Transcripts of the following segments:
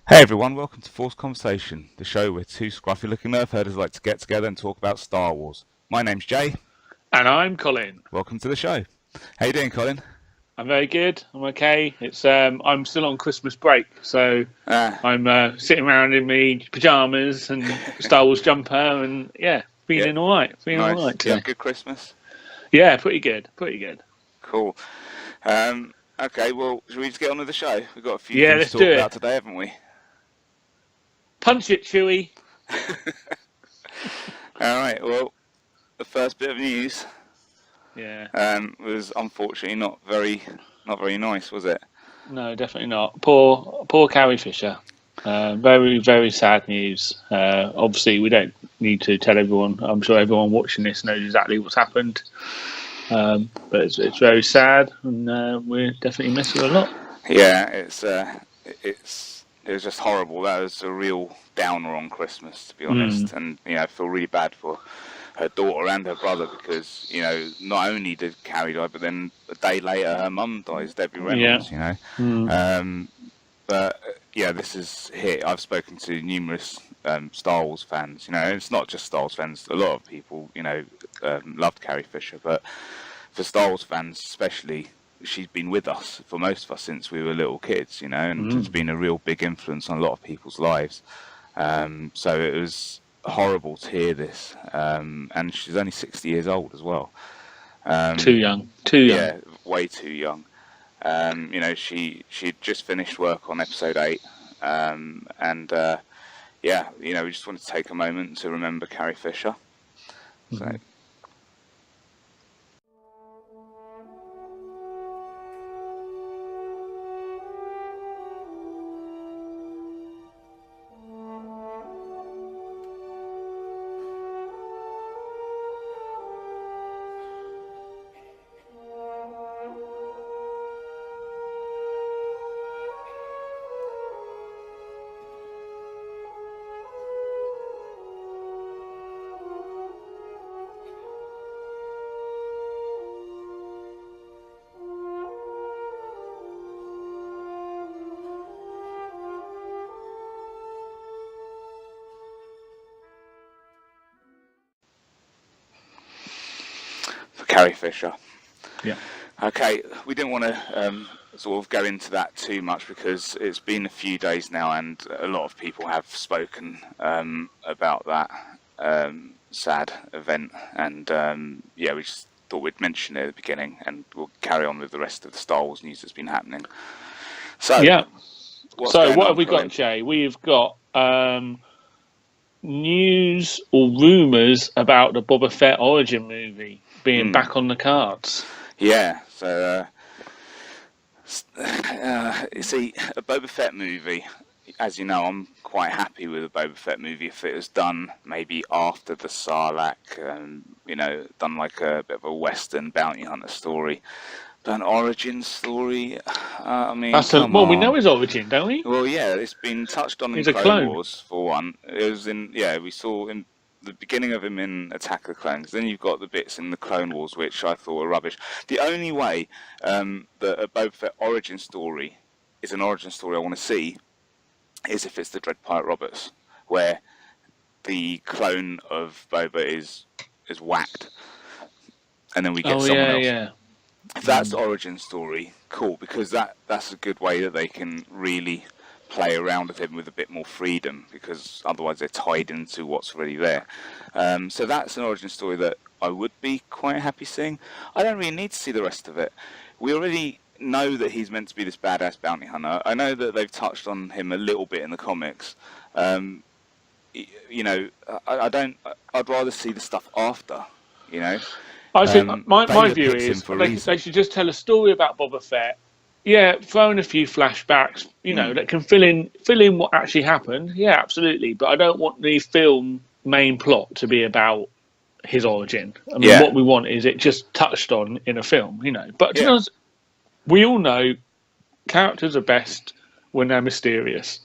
Hey everyone, welcome to Force Conversation, the show where two scruffy-looking nerf herders like to get together and talk about Star Wars. My name's Jay. And I'm Colin. Welcome to the show. How you doing, Colin? I'm very good. I'm okay. It's I'm still on Christmas break, so I'm sitting around in my pajamas and Star Wars jumper, and feeling all right. Feeling nice. all right. Yeah, good Christmas. Yeah, pretty good. Pretty good. Cool. Okay, well, should we just get on with the show? We've got a few things to talk about today, haven't we? Punch it, Chewie. All right. Well, the first bit of news. Was unfortunately not very nice, was it? No, definitely not. Poor Carrie Fisher. Very, very sad news. Obviously, we don't need to tell everyone. I'm sure everyone watching this knows exactly what's happened. But it's very sad, and we're definitely miss her a lot. Yeah, it was just horrible. That was a real downer on Christmas, to be honest. And I feel really bad for her daughter and her brother because not only did Carrie die, but then a day later her mum dies, Debbie Reynolds. But this is hit. I've spoken to numerous Star Wars fans. It's not just Star Wars fans. A lot of people loved Carrie Fisher, but for Star Wars fans especially, she's been with us, for most of us, since we were little kids. And it's been a real big influence on a lot of people's lives. So it was horrible to hear this, and she's only 60 years old as well. Too young. Yeah, way too young. She'd just finished work on episode 8, we just wanted to take a moment to remember Carrie Fisher. So. Carrie Fisher. Yeah. Okay, we didn't want to sort of go into that too much because it's been a few days now, and a lot of people have spoken about that sad event, and we just thought we'd mention it at the beginning, and we'll carry on with the rest of the Star Wars news that's been happening. So, what have we got, Jay? We've got news or rumours about the Boba Fett origin movie being back on the cards. Yeah, so you see, a Boba Fett movie, as you know, I'm quite happy with a Boba Fett movie if it was done maybe after the Sarlacc, done like a bit of a Western bounty hunter story. But an origin story, we know his origin, don't we? Well, yeah, it's been touched on in Clone Wars, for one. It was we saw in the beginning of him in Attack of the Clones. Then you've got the bits in the Clone Wars, which I thought were rubbish. The only way that a Boba Fett origin story is an origin story I want to see is if it's the Dread Pirate Roberts, where the clone of Boba is whacked, and then we get someone else. Yeah. If that's the origin story, cool, because that's a good way that they can really play around with him with a bit more freedom, because otherwise they're tied into what's already there. So that's an origin story that I would be quite happy seeing. I don't really need to see the rest of it. We already know that he's meant to be this badass bounty hunter. I know that they've touched on him a little bit in the comics. I'd rather see the stuff after, I think my view is they should just tell a story about Boba Fett. Yeah, throw in a few flashbacks, that can fill in what actually happened. Yeah, absolutely. But I don't want the film main plot to be about his origin. I mean, what we want is it just touched on in a film, But to be honest, we all know characters are best when they're mysterious.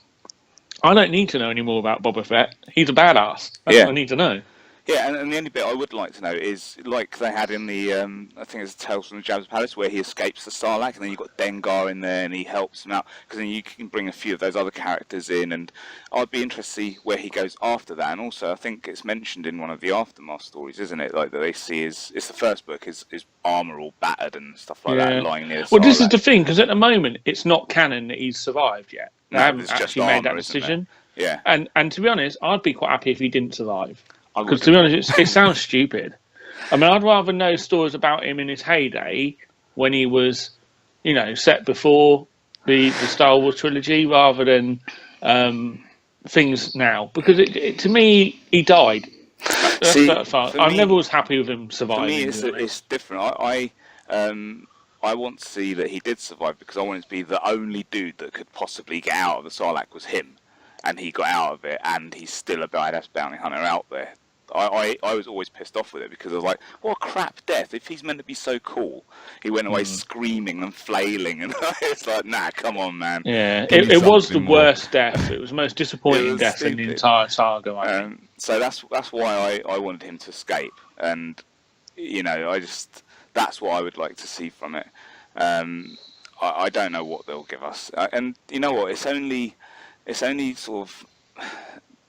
I don't need to know any more about Boba Fett. He's a badass. That's what I need to know. Yeah, and the only bit I would like to know is, like they had in the, I think it's Tales from the Jabba's Palace, where he escapes the Sarlacc, and then you've got Dengar in there, and he helps him out, because then you can bring a few of those other characters in, and I'd be interested to see where he goes after that. And also, I think it's mentioned in one of the Aftermath stories, isn't it? Like, that they see it's the first book, his armour all battered and stuff like that, lying near the Sarlacc. Well, this is the thing, because at the moment, it's not canon that he's survived yet. They haven't actually made that decision. Yeah. And to be honest, I'd be quite happy if he didn't survive. Because to be honest, it sounds stupid. I mean, I'd rather know stories about him in his heyday when he was, set before the Star Wars trilogy rather than things now. Because to me, he died. I never was happy with him surviving. For me, it's different. I want to see that he did survive, because I want it to be the only dude that could possibly get out of the Sarlacc was him. And he got out of it, and he's still a badass bounty hunter out there. I was always pissed off with it, because I was like, what a crap death. If he's meant to be so cool, he went away screaming and flailing, and it's like, nah, come on, man. Yeah, it was the worst death. It was the most disappointing death in the entire saga. So that's why I wanted him to escape, and that's what I would like to see from it. I don't know what they'll give us, and you know what? It's only sort of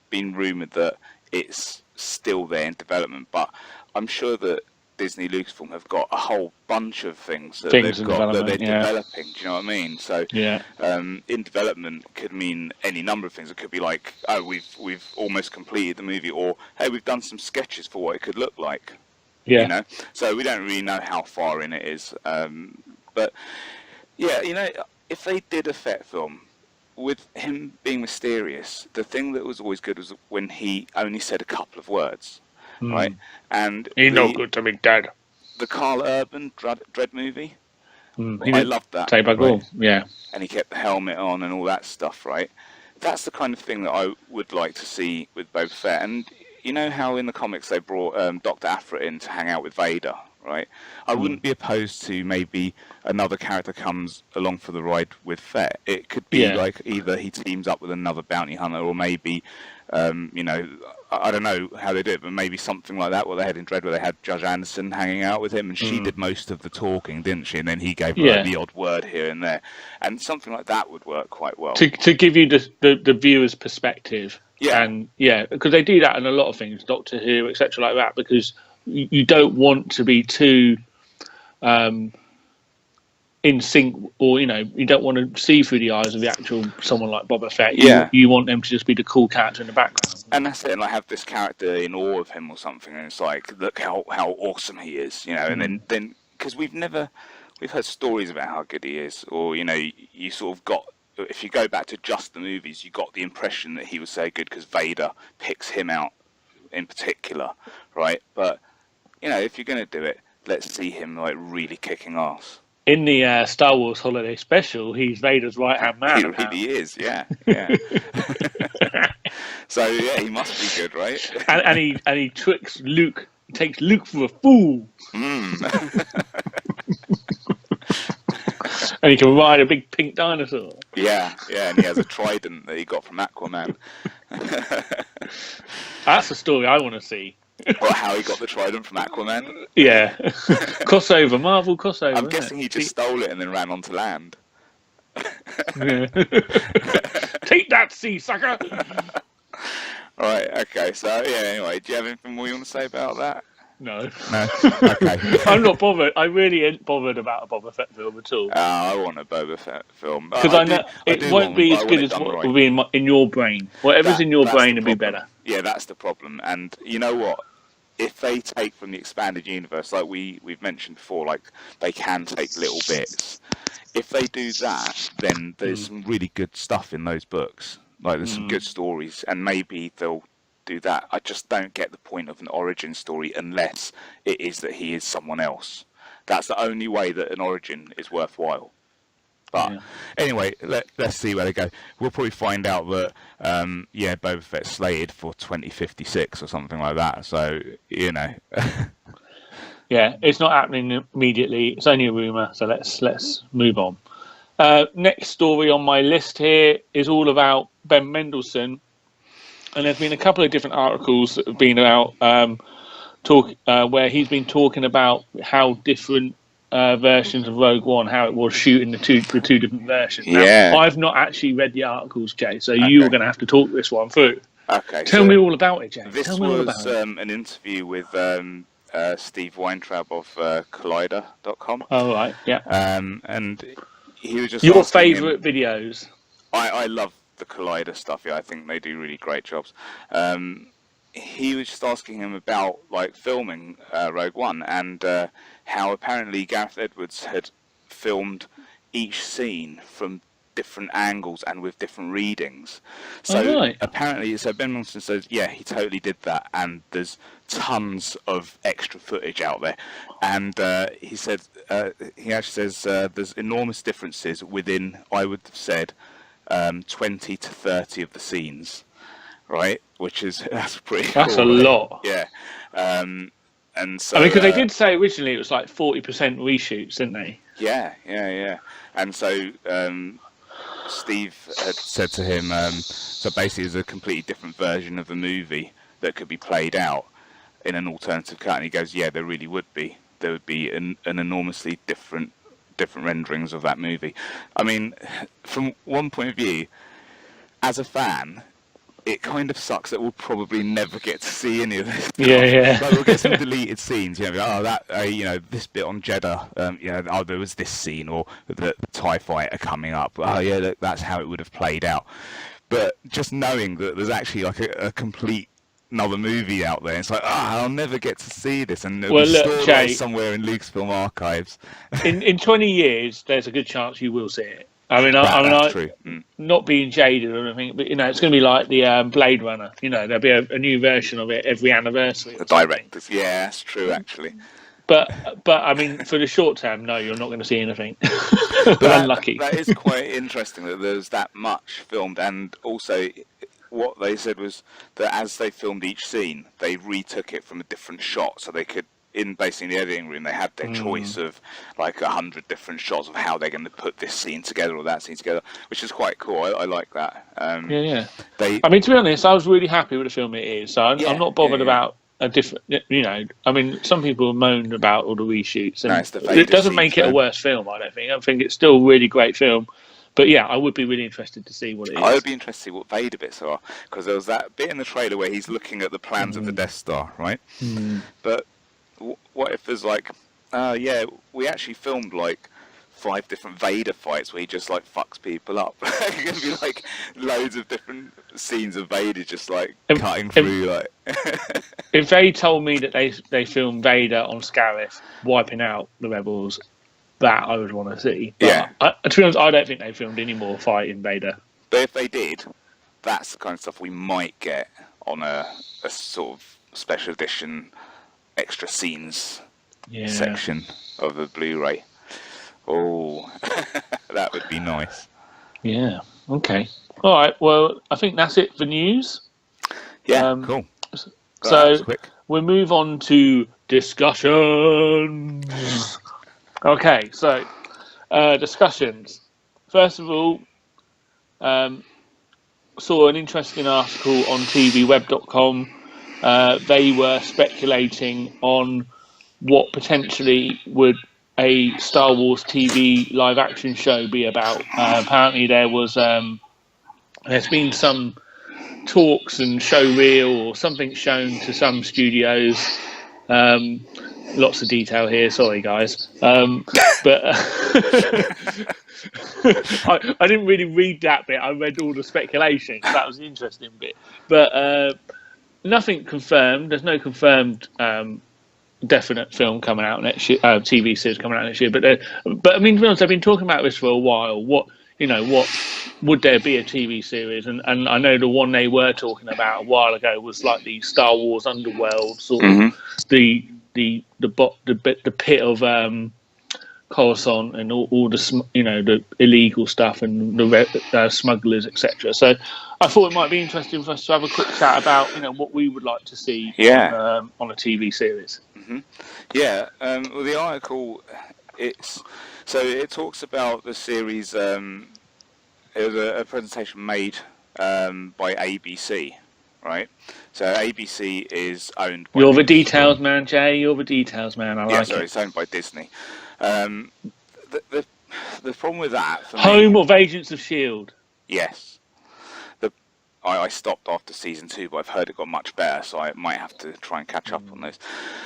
been rumoured that it's still there in development, but I'm sure that Disney Lucasfilm have got a whole bunch of things that they're developing. Do you know what I mean? So in development could mean any number of things. It could be like, oh, we've almost completed the movie, or hey, we've done some sketches for what it could look like. Yeah. So we don't really know how far in it is. But yeah, if they did a Fett film with him being mysterious, the thing that was always good was when he only said a couple of words, right? And he's no good to me, Dad. The Carl Urban Dread movie, I loved that. Right? Yeah. And he kept the helmet on and all that stuff, right? That's the kind of thing that I would like to see with Boba Fett. And you know how in the comics they brought Dr. Aphra in to hang out with Vader, right? I wouldn't be opposed to maybe another character comes along for the ride with Fett. It could be like either he teams up with another bounty hunter, or maybe, I don't know how they do it, but maybe something like that, what they had in Dread, where they had Judge Anderson hanging out with him, and she did most of the talking, didn't she? And then he gave her the odd word here and there. And something like that would work quite well. To give you the viewer's perspective. Yeah. And because they do that in a lot of things, Doctor Who, etc. like that, because you don't want to be too in sync, or you don't want to see through the eyes of the actual someone like Boba Fett. You want them to just be the cool character in the background. And that's it. And I have this character in awe of him or something, and it's like, look how awesome he is, And then because we've heard stories about how good he is, or you sort of got. If you go back to just the movies, you got the impression that he was so good because Vader picks him out in particular, right? But if you're going to do it, let's see him like really kicking ass. In the Star Wars Holiday Special, he's Vader's right-hand man. He really is, yeah. So yeah, he must be good, right? and he tricks Luke, takes Luke for a fool. And he can ride a big pink dinosaur. Yeah, and he has a trident that he got from Aquaman. That's the story I want to see. Or how he got the trident from Aquaman. Yeah. Crossover, Marvel crossover. I'm guessing he just stole it and then ran onto land. Take that, sea sucker! Right, okay, so anyway, do you have anything more you want to say about that? No. Okay. I'm not bothered. I really ain't bothered about a Boba Fett film at all. I want a Boba Fett film. Because I know it won't be as good as what will be in your brain. Whatever's in your brain will be better. Yeah, that's the problem. And you know what? If they take from the expanded universe, like we've mentioned before, like they can take little bits. If they do that, then there's some really good stuff in those books. Like there's some good stories, and maybe they'll do that. I just don't get the point of an origin story unless it is that he is someone else. That's the only way that an origin is worthwhile. But anyway, let's see where they go. We'll probably find out that Boba Fett's slated for 2056 or something like that. So yeah, it's not happening immediately. It's only a rumor. So let's move on. Next story on my list here is all about Ben Mendelsohn. And there's been a couple of different articles that have been out where he's been talking about how different versions of Rogue One, how it was shooting the two different versions. Yeah. Now, I've not actually read the articles, Jay, so you're going to have to talk this one through. Okay. Tell me all about it, Jay. This was an interview with Steve Weintraub of Collider.com. Oh, right, yeah. And he was just your favourite videos. I love the Collider stuff. Yeah, I think they do really great jobs. He was just asking him about like filming Rogue One and how apparently Gareth Edwards had filmed each scene from different angles and with different readings. So apparently, so Ben Mendelsohn says, yeah, he totally did that, and there's tons of extra footage out there. And he said, he actually says there's enormous differences within, I would have said, 20 to 30 of the scenes, right? That's pretty cool. That's a lot. Yeah. And so, I mean, because they did say originally it was like 40% reshoots, didn't they? Yeah. And so Steve had said to him, so basically it's a completely different version of the movie that could be played out in an alternative cut. And he goes, yeah, there really would be. There would be an enormously different renderings of that movie. I mean, from one point of view, as a fan, it kind of sucks that we'll probably never get to see any of this stuff. Yeah. Like we'll get some deleted scenes. You know, this bit on Jeddah. There was this scene, or the TIE fighter coming up. Oh yeah, look, that's how it would have played out. But just knowing that there's actually like a complete another movie out there, it's like, I'll never get to see this, and it'll be stored Jay, somewhere in Lucasfilm archives. in 20 years, there's a good chance you will see it. I mean, that's true. Not being jaded or anything, but it's going to be like the Blade Runner. There'll be a new version of it every anniversary. The directors, yeah, that's true actually. But I mean, for the short term, no, you're not going to see anything. Unlucky. That is quite interesting that there's that much filmed, and also what they said was that as they filmed each scene, they retook it from a different shot, so they could. Basically in the editing room, they had their choice of like 100 different shots of how they're going to put this scene together or that scene together, which is quite cool. I like that. Yeah. I mean, to be honest, I was really happy with the film it is. So I'm not bothered about a different. I mean, some people moan about all the reshoots, and it doesn't make it a worse film. I don't think. I think it's still a really great film. But yeah, I would be really interested to see what it is. I would be interested to see what Vader bits are, because there was that bit in the trailer where he's looking at the plans of the Death Star, right? But what if there's like, we actually filmed like 5 different Vader fights where he just like fucks people up. It's going to be like loads of different scenes of Vader just like cutting through. Like, if they told me that they filmed Vader on Scarif wiping out the rebels, that I would want to see. But to be honest, I don't think they filmed any more fighting Vader. But if they did, that's the kind of stuff we might get on a sort of special edition extra scenes section of the Blu-ray. Oh, that would be nice. Yeah. Okay. All right. Well, I think that's it for news. Yeah. Cool. So we'll move on to discussions. Okay. So discussions. First of all, saw an interesting article on tvweb.com. They were speculating on what potentially would a Star Wars TV live-action show be about. Apparently, there's been some talks and show reel or something shown to some studios. Lots of detail here. Sorry, guys, but I didn't really read that bit. I read all the speculation. That was the interesting bit, but. Nothing confirmed. There's no confirmed definite film coming out next year, TV series coming out next year. But I mean, to be honest, I've been talking about this for a while. What would there be a TV series? And I know the one they were talking about a while ago was like the Star Wars Underworld, sort of the pit of Coruscant and all the the illegal stuff and the smugglers, etc. So I thought it might be interesting for us to have a quick chat about what we would like to see on a TV series. Yeah. Well, the article it talks about the series. It was a presentation made by ABC right? So ABC is owned by... You're the details man, Jay. You're the details man. I like it. It's owned by Disney. The problem with that, for Home me... of Agents of S.H.I.E.L.D. Yes. I stopped after season 2, but I've heard it got much better, so I might have to try and catch up on those.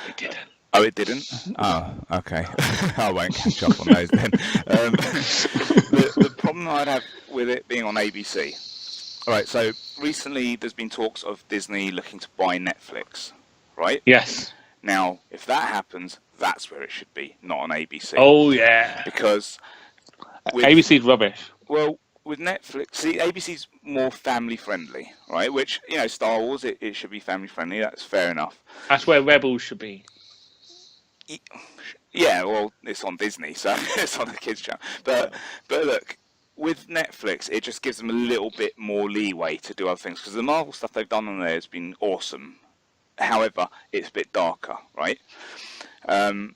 It didn't. Oh, it didn't? Oh, okay. I won't catch up on those then. The problem I'd have with it being on ABC. All right, so recently there's been talks of Disney looking to buy Netflix, right? Yes. Now, if that happens, that's where it should be, not on ABC. Oh, yeah. Because... ABC's rubbish. Well, with Netflix, see, ABC's more family-friendly, right? Which, Star Wars, it should be family-friendly, that's fair enough. That's where Rebels should be. Yeah, well, it's on Disney, so it's on the kids' channel. But look, with Netflix, it just gives them a little bit more leeway to do other things, because the Marvel stuff they've done on there has been awesome. However, it's a bit darker, right? And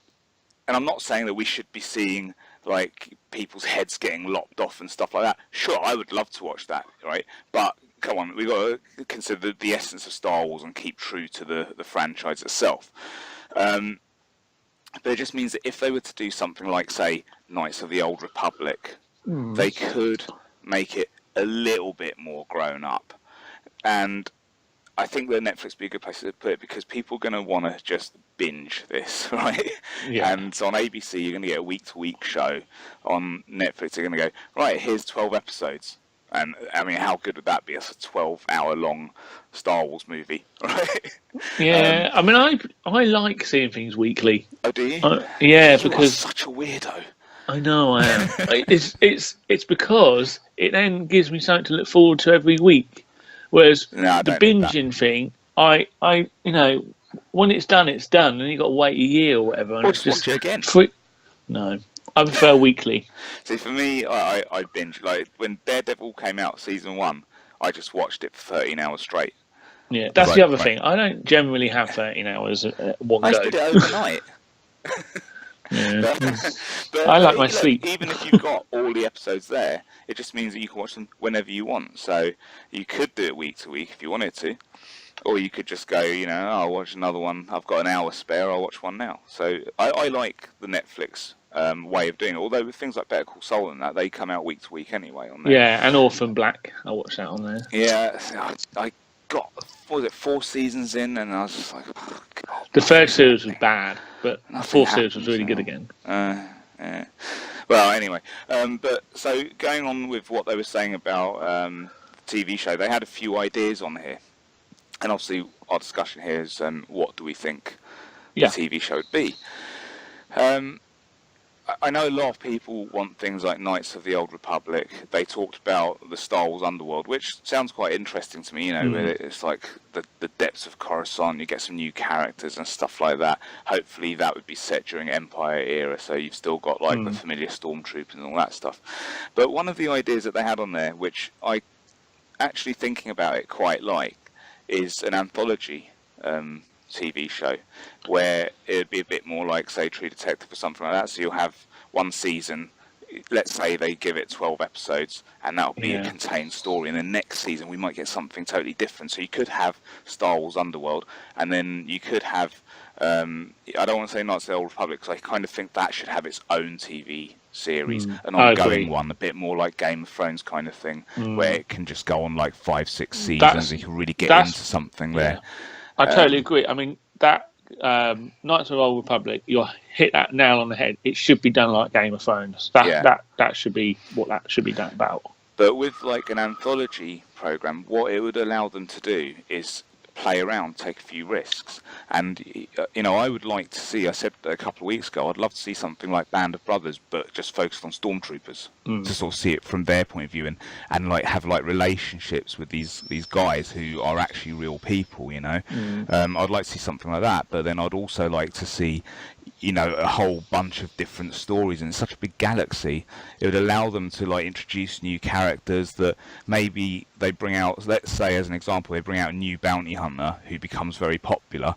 I'm not saying that we should be seeing, like, people's heads getting lopped off and stuff like that. Sure, I would love to watch that, right? But, come on, we've got to consider the essence of Star Wars and keep true to the franchise itself. But it just means that if they were to do something like, say, Knights of the Old Republic, they could make it a little bit more grown up. And I think that Netflix would be a good place to put it, because people are going to want to just binge this, right? Yeah. And so on ABC, you're going to get a week-to-week show. On Netflix, they're going to go, right, here's 12 episodes. And, I mean, how good would that be? It's a 12-hour-long Star Wars movie, right? Yeah, I mean, I like seeing things weekly. Oh, do you? Yeah, you because... are such a weirdo. I know I am. It's because it then gives me something to look forward to every week. Whereas the binging thing, I when it's done, and you got to wait a year or whatever. And or just watch it again. No, I prefer weekly. See, for me, I binge. Like, when Daredevil came out, season 1, I just watched it for 13 hours straight. Yeah, that's the other thing. I don't generally have 13 hours at one go. I did it overnight. Yeah. but I like my sleep. Even if you've got all the episodes there, it just means that you can watch them whenever you want. So you could do it week to week if you wanted to. Or you could just go, I'll watch another one. I've got an hour spare, I'll watch one now. So I like the Netflix way of doing it. Although with things like Better Call Saul and that, they come out week to week anyway on there. Yeah, and Orphan Black. I watched that on there. Yeah, I got, 4 seasons in, and I was just like, oh, God. The third series was bad, but the fourth series was really good again. Yeah. Well, anyway, but so going on with what they were saying about the TV show, they had a few ideas on here. And obviously our discussion here is what do we think the TV show would be. I know a lot of people want things like Knights of the Old Republic. They talked about the Star Wars underworld, which sounds quite interesting to me, where it's like the depths of Coruscant, you get some new characters and stuff like that. Hopefully that would be set during Empire era, so you've still got like the familiar stormtroopers and all that stuff. But one of the ideas that they had on there, which I actually thinking about it quite like, is an anthology TV show where it'd be a bit more like, say, True Detective or something like that. So you'll have one season, let's say they give it 12 episodes, and that'll be a contained story. And then next season we might get something totally different. So you could have Star Wars Underworld, and then you could have, I don't want to say Knights of the Old Republic, because I kind of think that should have its own TV series, an ongoing one, a bit more like Game of Thrones kind of thing, where it can just go on like 5-6 seasons, and you can really get into something there. I totally agree. I mean, that Knights of the Old Republic, you hit that nail on the head. It should be done like Game of Thrones. That should be what that should be done about. But with like an anthology program, what it would allow them to do is play around, take a few risks. And, I would like to see, I said a couple of weeks ago, I'd love to see something like Band of Brothers, but just focused on stormtroopers, to sort of see it from their point of view, and like have like relationships with these guys who are actually real people, I'd like to see something like that, but then I'd also like to see, a whole bunch of different stories. And it's such a big galaxy, it would allow them to like introduce new characters that maybe they bring out. Let's say, as an example, they bring out a new bounty hunter who becomes very popular,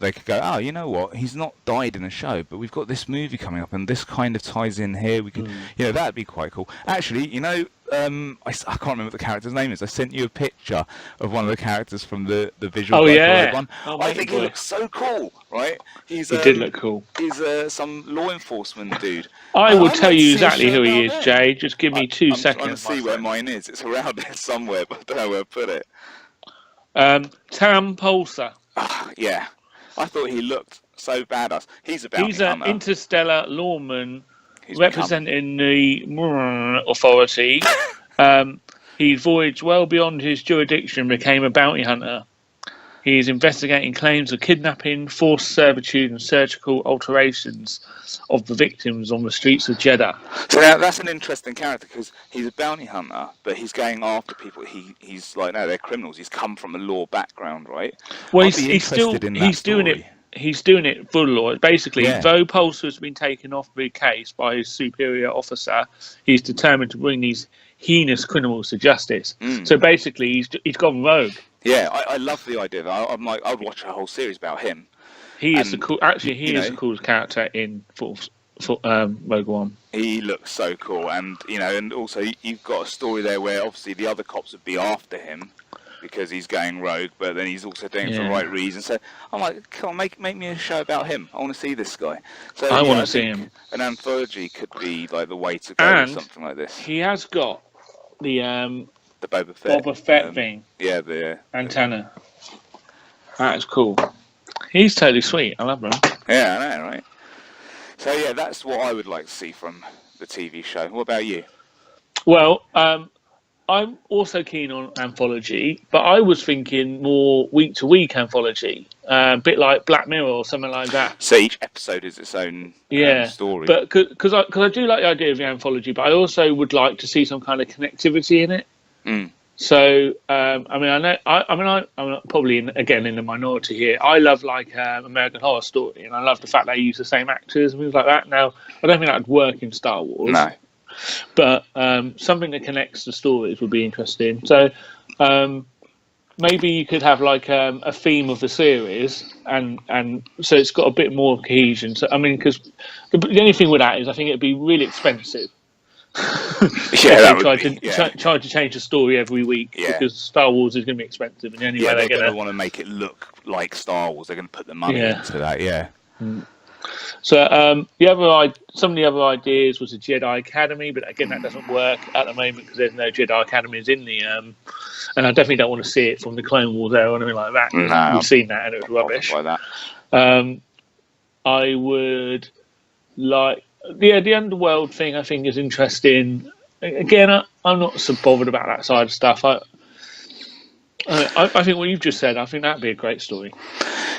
they could go, oh, you know what, he's not died in a show, but we've got this movie coming up and this kind of ties in here. We could, you know, that'd be quite cool. Actually, you know, I can't remember what the character's name is. I sent you a picture of one of the characters from the visual one. I think he looks so cool, right? He did look cool. He's some law enforcement dude. I will tell you exactly who he is, Jay. Just give me 2 seconds. I'm trying to see where mine is. It's around there somewhere, but I don't know where to put it. Tam Pulsar. Yeah. I thought he looked so badass. He's a bounty hunter. He's an interstellar lawman representing the authority. He voyaged well beyond his jurisdiction and became a bounty hunter. He is investigating claims of kidnapping, forced servitude, and surgical alterations of the victims on the streets of Jeddah. So now that's an interesting character because he's a bounty hunter, but he's going after people. He's like, no, they're criminals. He's come from a law background, right? Well, he's doing it. He's doing it full law. Basically, though Pulsar has been taken off the case by his superior officer, he's determined to bring these heinous criminals to justice. So basically, he's gone rogue. Yeah, I love the idea. I'm like, I'd watch a whole series about him. He is the coolest character in Rogue One. He looks so cool, and and also you've got a story there where obviously the other cops would be after him because he's going rogue, but then he's also doing it for the right reason. So I'm like, come on, make me a show about him. I want to see this guy. So I want to see him. An anthology could be like the way to go with something like this. He has got the Boba Fett thing. Yeah, the antenna. That is cool. He's totally sweet. I love him. Yeah, I know, right? So yeah, that's what I would like to see from the TV show. What about you? Well, I'm also keen on anthology, but I was thinking more week-to-week anthology, a bit like Black Mirror or something like that. So each episode is its own story. But because I do like the idea of the anthology, but I also would like to see some kind of connectivity in it. So I'm probably in the minority here. I love American Horror Story, and I love the fact they use the same actors and things like that. Now, I don't think that would work in Star Wars. No. But something that connects the stories would be interesting. So maybe you could have a theme of the series, and so it's got a bit more cohesion. So I mean, because the only thing with that is I think it'd be really expensive. Try to change the story every week because Star Wars is going to be expensive, and anyway they're going to want to make it look like Star Wars. They're going to put the money into that. Yeah. So some of the other ideas was a Jedi Academy, but again that doesn't work at the moment because there's no Jedi Academies in the and I definitely don't want to see it from the Clone Wars era or anything like that. No, we've seen that and it was rubbish. Like that. I would like the Underworld thing. I think is interesting. Again, I'm not so bothered about that side of stuff. I think what you've just said, I think that'd be a great story.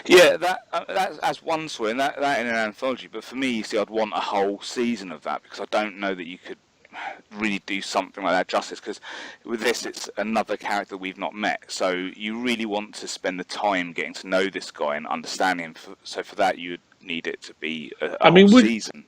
Yeah, that's as one story, and that in an anthology. But for me, you see, I'd want a whole season of that because I don't know that you could really do something like that justice. Because with this, it's another character we've not met, so you really want to spend the time getting to know this guy and understanding him. So for that, you'd need it to be a whole season.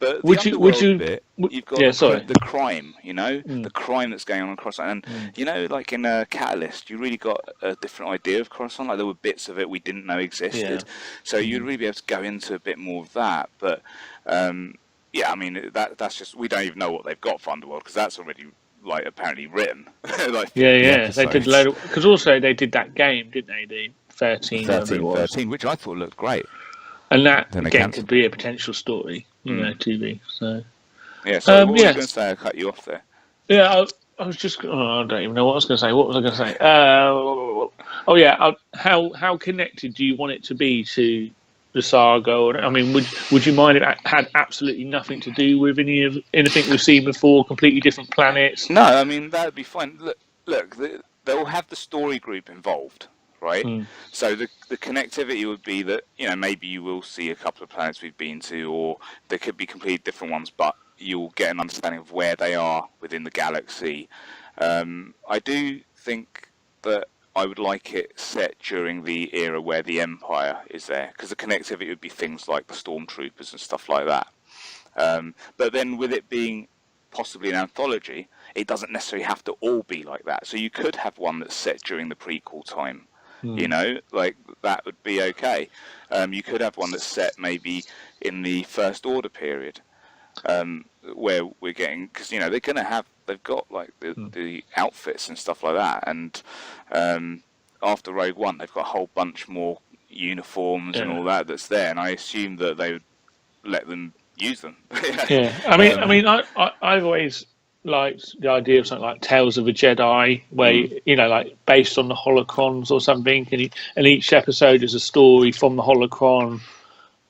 But the you've got the crime, the crime that's going on across Coruscant. And, like in Catalyst, you really got a different idea of Coruscant. Like there were bits of it we didn't know existed. Yeah. So you'd really be able to go into a bit more of that. But, I mean, that's just, we don't even know what they've got for Underworld because that's already, apparently written. They did because also they did that game, didn't they? The 13, which I thought looked great. And that, again, could be a potential story, TV. So. Yeah, so what were you going to say? I cut you off there. Yeah, I was just... I don't even know what I was going to say. What was I going to say? How connected do you want it to be to the saga? I mean, would you mind if it had absolutely nothing to do with anything we've seen before, completely different planets? No, I mean, that would be fine. Look, they'll have the story group involved. Right, so the connectivity would be that maybe you will see a couple of planets we've been to, or there could be completely different ones, but you'll get an understanding of where they are within the galaxy. I do think that I would like it set during the era where the Empire is there, because the connectivity would be things like the Stormtroopers and stuff like that. But then with it being possibly an anthology, it doesn't necessarily have to all be like that. So you could have one that's set during the prequel time. You know, like that would be okay. You could have one that's set maybe in the First Order period, where we're getting, because you know they've got like the outfits and stuff like that, and after Rogue One they've got a whole bunch more uniforms and all that that's there, and I assume that they would let them use them. Yeah, I mean, I've always liked the idea of something like Tales of a Jedi, where you know, like based on the holocrons or something, and each episode is a story from the holocron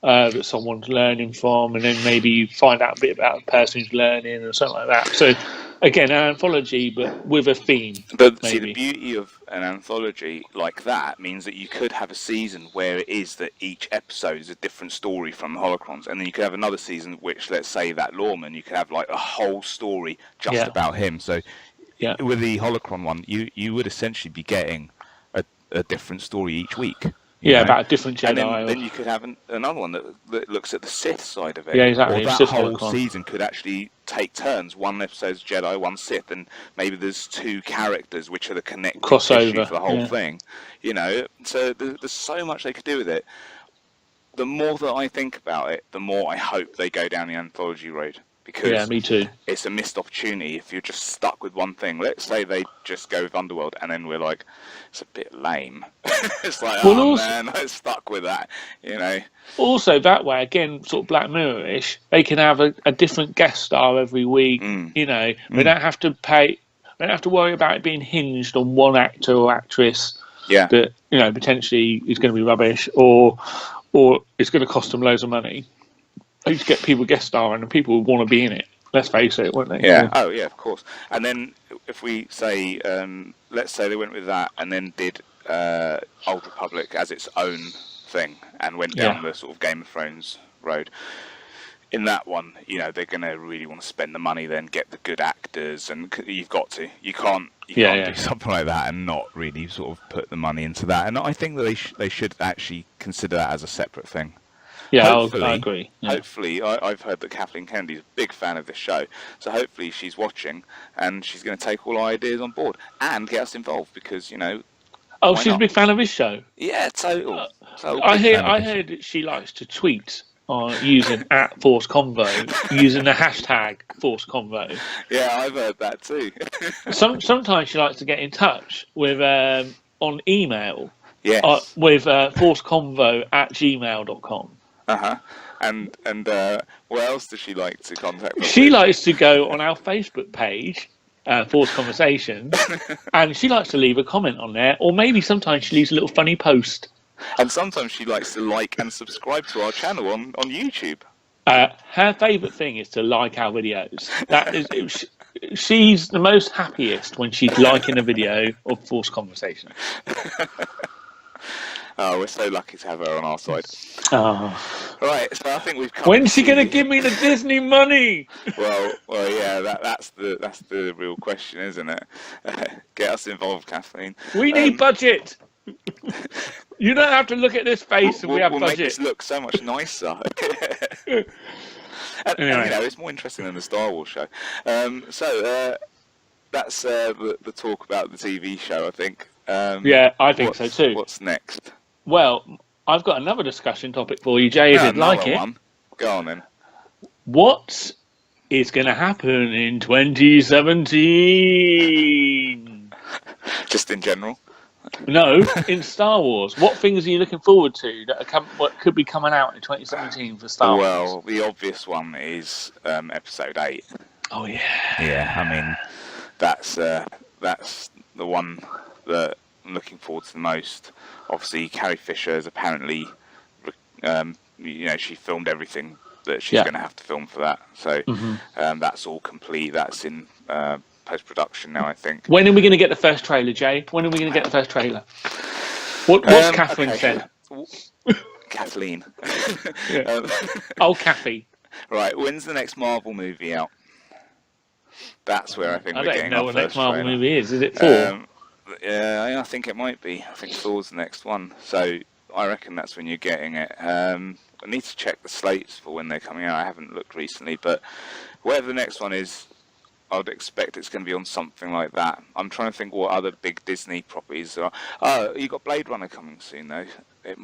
that someone's learning from, and then maybe you find out a bit about the person who's learning or something like that. So again, an anthology, but with a theme. But maybe. See, the beauty of an anthology like that means that you could have a season where it is that each episode is a different story from the holocrons, and then you could have another season which, let's say, that lawman, you could have like a whole story just about him. So with the holocron one, you would essentially be getting a different story each week. Yeah, about a different Jedi. And then you could have another one that looks at the Sith side of it. Yeah, exactly. Or that whole season could actually take turns. One episode's Jedi, one Sith, and maybe there's two characters which are the connecting crossover for the whole thing. You know, so there's so much they could do with it. The more that I think about it, the more I hope they go down the anthology road. Because me too. It's a missed opportunity if you're just stuck with one thing. Let's say they just go with Underworld, and then we're like, it's a bit lame. It's like, man, I'm stuck with that, you know. Also, that way, again, sort of Black Mirror-ish, they can have a different guest star every week. You know, they don't have to pay. They don't have to worry about it being hinged on one actor or actress. That, you know, potentially is going to be rubbish, or it's going to cost them loads of money. They just get people guest starring, and people would want to be in it. Let's face it, won't they? Yeah. Oh, yeah, of course. And then if we say, let's say they went with that, and then did Old Republic as its own thing, and went down the sort of Game of Thrones road. In that one, you know, they're going to really want to spend the money, then get the good actors, and you've got to. You can't do something like that and not really sort of put the money into that. And I think that they should actually consider that as a separate thing. Yeah, I agree. Yeah. Hopefully, I've heard that Kathleen Kennedy's a big fan of this show, so hopefully she's watching and she's going to take all our ideas on board and get us involved because, you know. Oh, she's a big fan of this show. Yeah, total. I heard that she likes to tweet using @ForceConvo, using the hashtag ForceConvo. Yeah, I've heard that too. Sometimes she likes to get in touch with on email. Yes. With forceconvo@gmail.com. And what else does she like to contact us? She likes to go on our Facebook page, Force Conversations, and she likes to leave a comment on there, or maybe sometimes she leaves a little funny post. And sometimes she likes to like and subscribe to our channel on YouTube. Her favourite thing is to like our videos. That is, she's the most happiest when she's liking a video of Force Conversations. Oh, we're so lucky to have her on our side. Oh. Right, so I think we've come. When's she going to give me the Disney money? Well, yeah, that's the real question, isn't it? Get us involved, Kathleen. We need budget. You don't have to look at this face and we have budget. We'll make this look so much nicer. And, you know, it's more interesting than the Star Wars show. So that's the talk about the TV show, I think. Yeah, I think so too. What's next? Well, I've got another discussion topic for you, Jay. If you'd like it. Go on then. What is going to happen in 2017? Just in general? No, in Star Wars. What things are you looking forward to that what could be coming out in 2017 for Star Wars? Well, the obvious one is Episode 8. Oh yeah. Yeah, I mean, that's the one that I'm looking forward to the most. Obviously, Carrie Fisher is apparently, you know, she filmed everything that she's going to have to film for that. So that's all complete. That's in post-production now, I think. When are we going to get the first trailer, Jay? When are we going to get the first trailer? What's Catherine said? Kathleen. Kathy. Right, when's the next Marvel movie out? That's where I think we're getting I don't know our what the next trailer. Marvel movie is. Is it Thor? Yeah, I think it might be. I think Thor's the next one. So I reckon that's when you're getting it. I need to check the slates for when they're coming out. I haven't looked recently, but whatever the next one is, I'd expect it's going to be on something like that. I'm trying to think what other big Disney properties are. Oh, you got Blade Runner coming soon though. They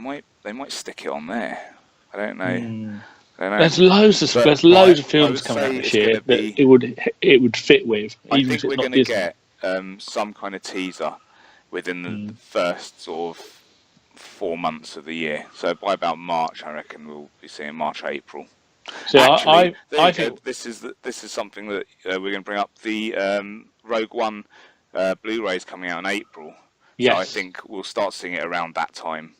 might stick it on there. I don't know. There's loads of films coming out this year that it would fit with. I think we're going to get some kind of teaser within the first sort of 4 months of the year. So by about March, I reckon we'll be seeing March, April. So actually, I think this is something that we're going to bring up. The Rogue One Blu-ray's coming out in April. Yes. So I think we'll start seeing it around that time.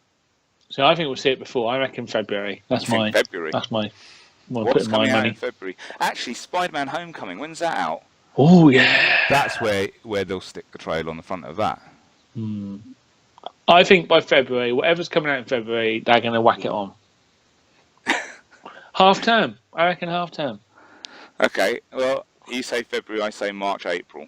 So I think we'll see it before. I reckon February. February. That's my. What's coming out in February? Actually, Spider-Man: Homecoming. When's that out? Oh yeah. That's where they'll stick the trailer on the front of that. I think by February, whatever's coming out in February, they're going to whack it on. Half term. I reckon half term. Okay. Well, you say February, I say March, April.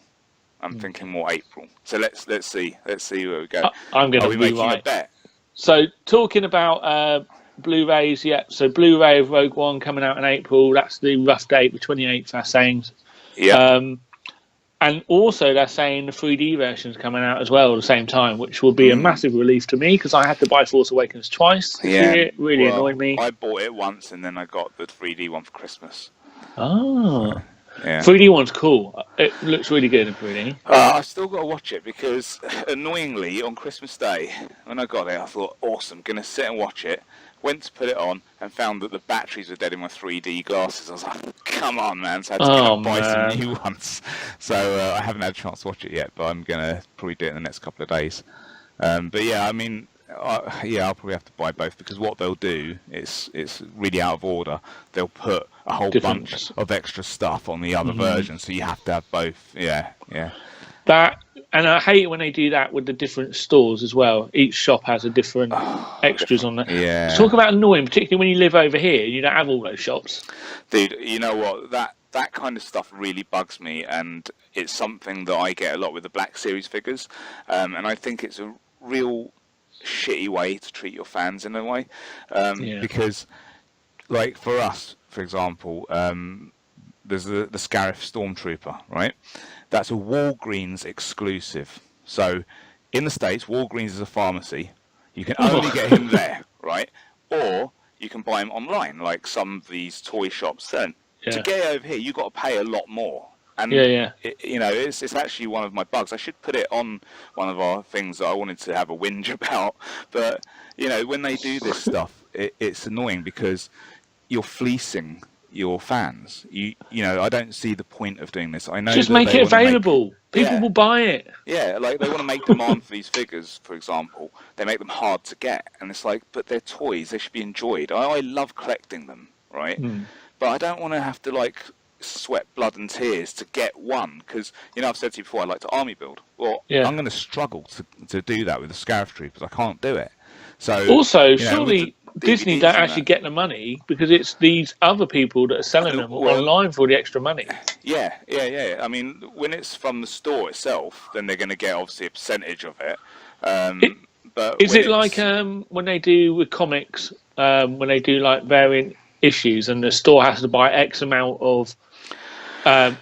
I'm thinking more April. So let's see. Let's see where we go. I'm going to be making right. a bet? So talking about Blu-rays, yeah. So Blu-ray of Rogue One coming out in April. That's the rough date, the 28th. They're saying. Yeah. And also they're saying the 3D version's coming out as well at the same time, which will be a massive relief to me because I had to buy Force Awakens twice this year. It really annoyed me. I bought it once and then I got the 3D one for Christmas. Oh. Yeah. 3D one's cool. It looks really good in 3D. I've still got to watch it because, annoyingly, on Christmas Day, when I got it, I thought, awesome, going to sit and watch it. Went to put it on and found that the batteries were dead in my 3D glasses. I was like, come on, man. So I had to go and buy some new ones. So I haven't had a chance to watch it yet, but I'm going to probably do it in the next couple of days. But yeah, I mean, I'll probably have to buy both because what they'll do is it's really out of order. They'll put a whole bunch of extra stuff on the other version, so you have to have both. Yeah. That, and I hate when they do that with the different stores as well. Each shop has a different extras on there. Yeah. Talk about annoying, particularly when you live over here. You don't have all those shops. Dude, you know what? That kind of stuff really bugs me, and it's something that I get a lot with the Black Series figures. And I think it's a real shitty way to treat your fans in a way. Because, like, for us, for example, there's the Scarif Stormtrooper, right? That's a Walgreens exclusive. So, in the States, Walgreens is a pharmacy. You can only get him there, right? Or you can buy him online, like some of these toy shops. Then to get it over here, you've got to pay a lot more. And it's actually one of my bugs. I should put it on one of our things that I wanted to have a whinge about. But when they do this stuff, it's annoying because you're fleecing your fans. I don't see the point of doing this. I know. Just make it available. People will buy it. Yeah, like they want to make demand for these figures, for example. They make them hard to get, and it's like, but they're toys. They should be enjoyed. I love collecting them, right? But I don't want to have to sweat blood and tears to get one because I've said to you before I like to army build. Well, I'm going to struggle to do that with the Scarif Troopers. I can't do it. So also, surely Disney don't actually get the money because it's these other people that are selling them online for the extra money. Yeah. I mean, when it's from the store itself, then they're going to get obviously a percentage of it. But is it like when they do with comics, when they do like variant issues, and the store has to buy X amount of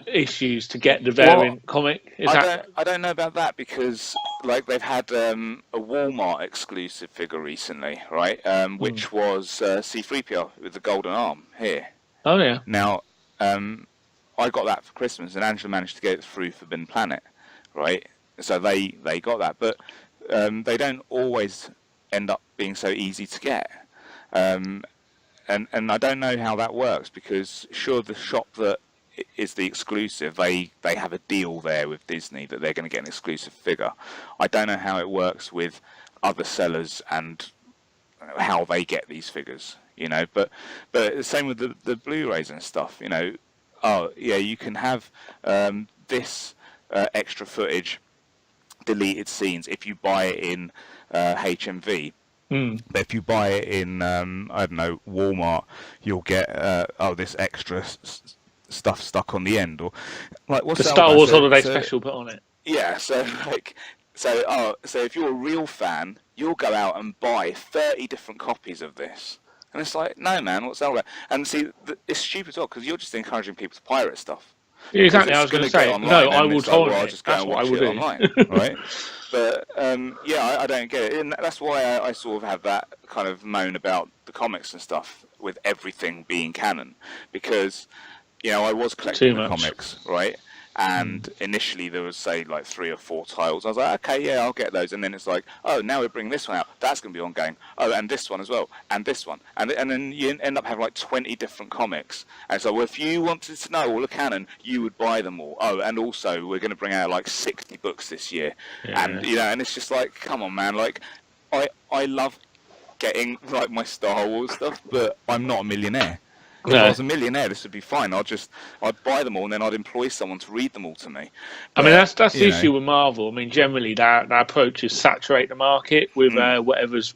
issues to get the variant comic? I don't know about that because they've had a Walmart exclusive figure recently, right? Which was C-3PO with the golden arm here. Oh yeah. Now, I got that for Christmas, and Angela managed to get it through Forbidden Planet, right? So they got that, but they don't always end up being so easy to get. And I don't know how that works because sure, the shop that is the exclusive, they have a deal there with Disney that they're going to get an exclusive figure. I don't know how it works with other sellers and how they get these figures, but the same with the Blu-rays and stuff, you can have this extra footage, deleted scenes if you buy it in HMV. But if you buy it in I don't know, Walmart, you'll get this extra stuff stuck on the end, or what's the Star Wars Holiday Special put on it. Yeah, so if you're a real fan, you'll go out and buy 30 different copies of this, and it's like, no man, what's that about? And see, it's stupid as well because you're just encouraging people to pirate stuff. Exactly, I was going to say, no, I will tolerate I'll just go and watch it online, right? But I don't get it, and that's why I sort of have that kind of moan about the comics and stuff with everything being canon, because I was collecting the comics, right? And initially there was, say, like 3 or 4 titles. I was like, okay, yeah, I'll get those. And then it's like, oh, now we're bringing this one out. That's going to be ongoing. Oh, and this one as well. And this one. And then you end up having like 20 different comics. And so if you wanted to know all the canon, you would buy them all. Oh, and also we're going to bring out like 60 books this year. Yeah. And, and it's just like, come on, man. Like, I love getting like my Star Wars stuff, but I'm not a millionaire. If I was a millionaire, this would be fine. I'd buy them all, and then I'd employ someone to read them all to me. But, I mean, that's the issue with Marvel. I mean, generally, their approach is saturate the market with whatever's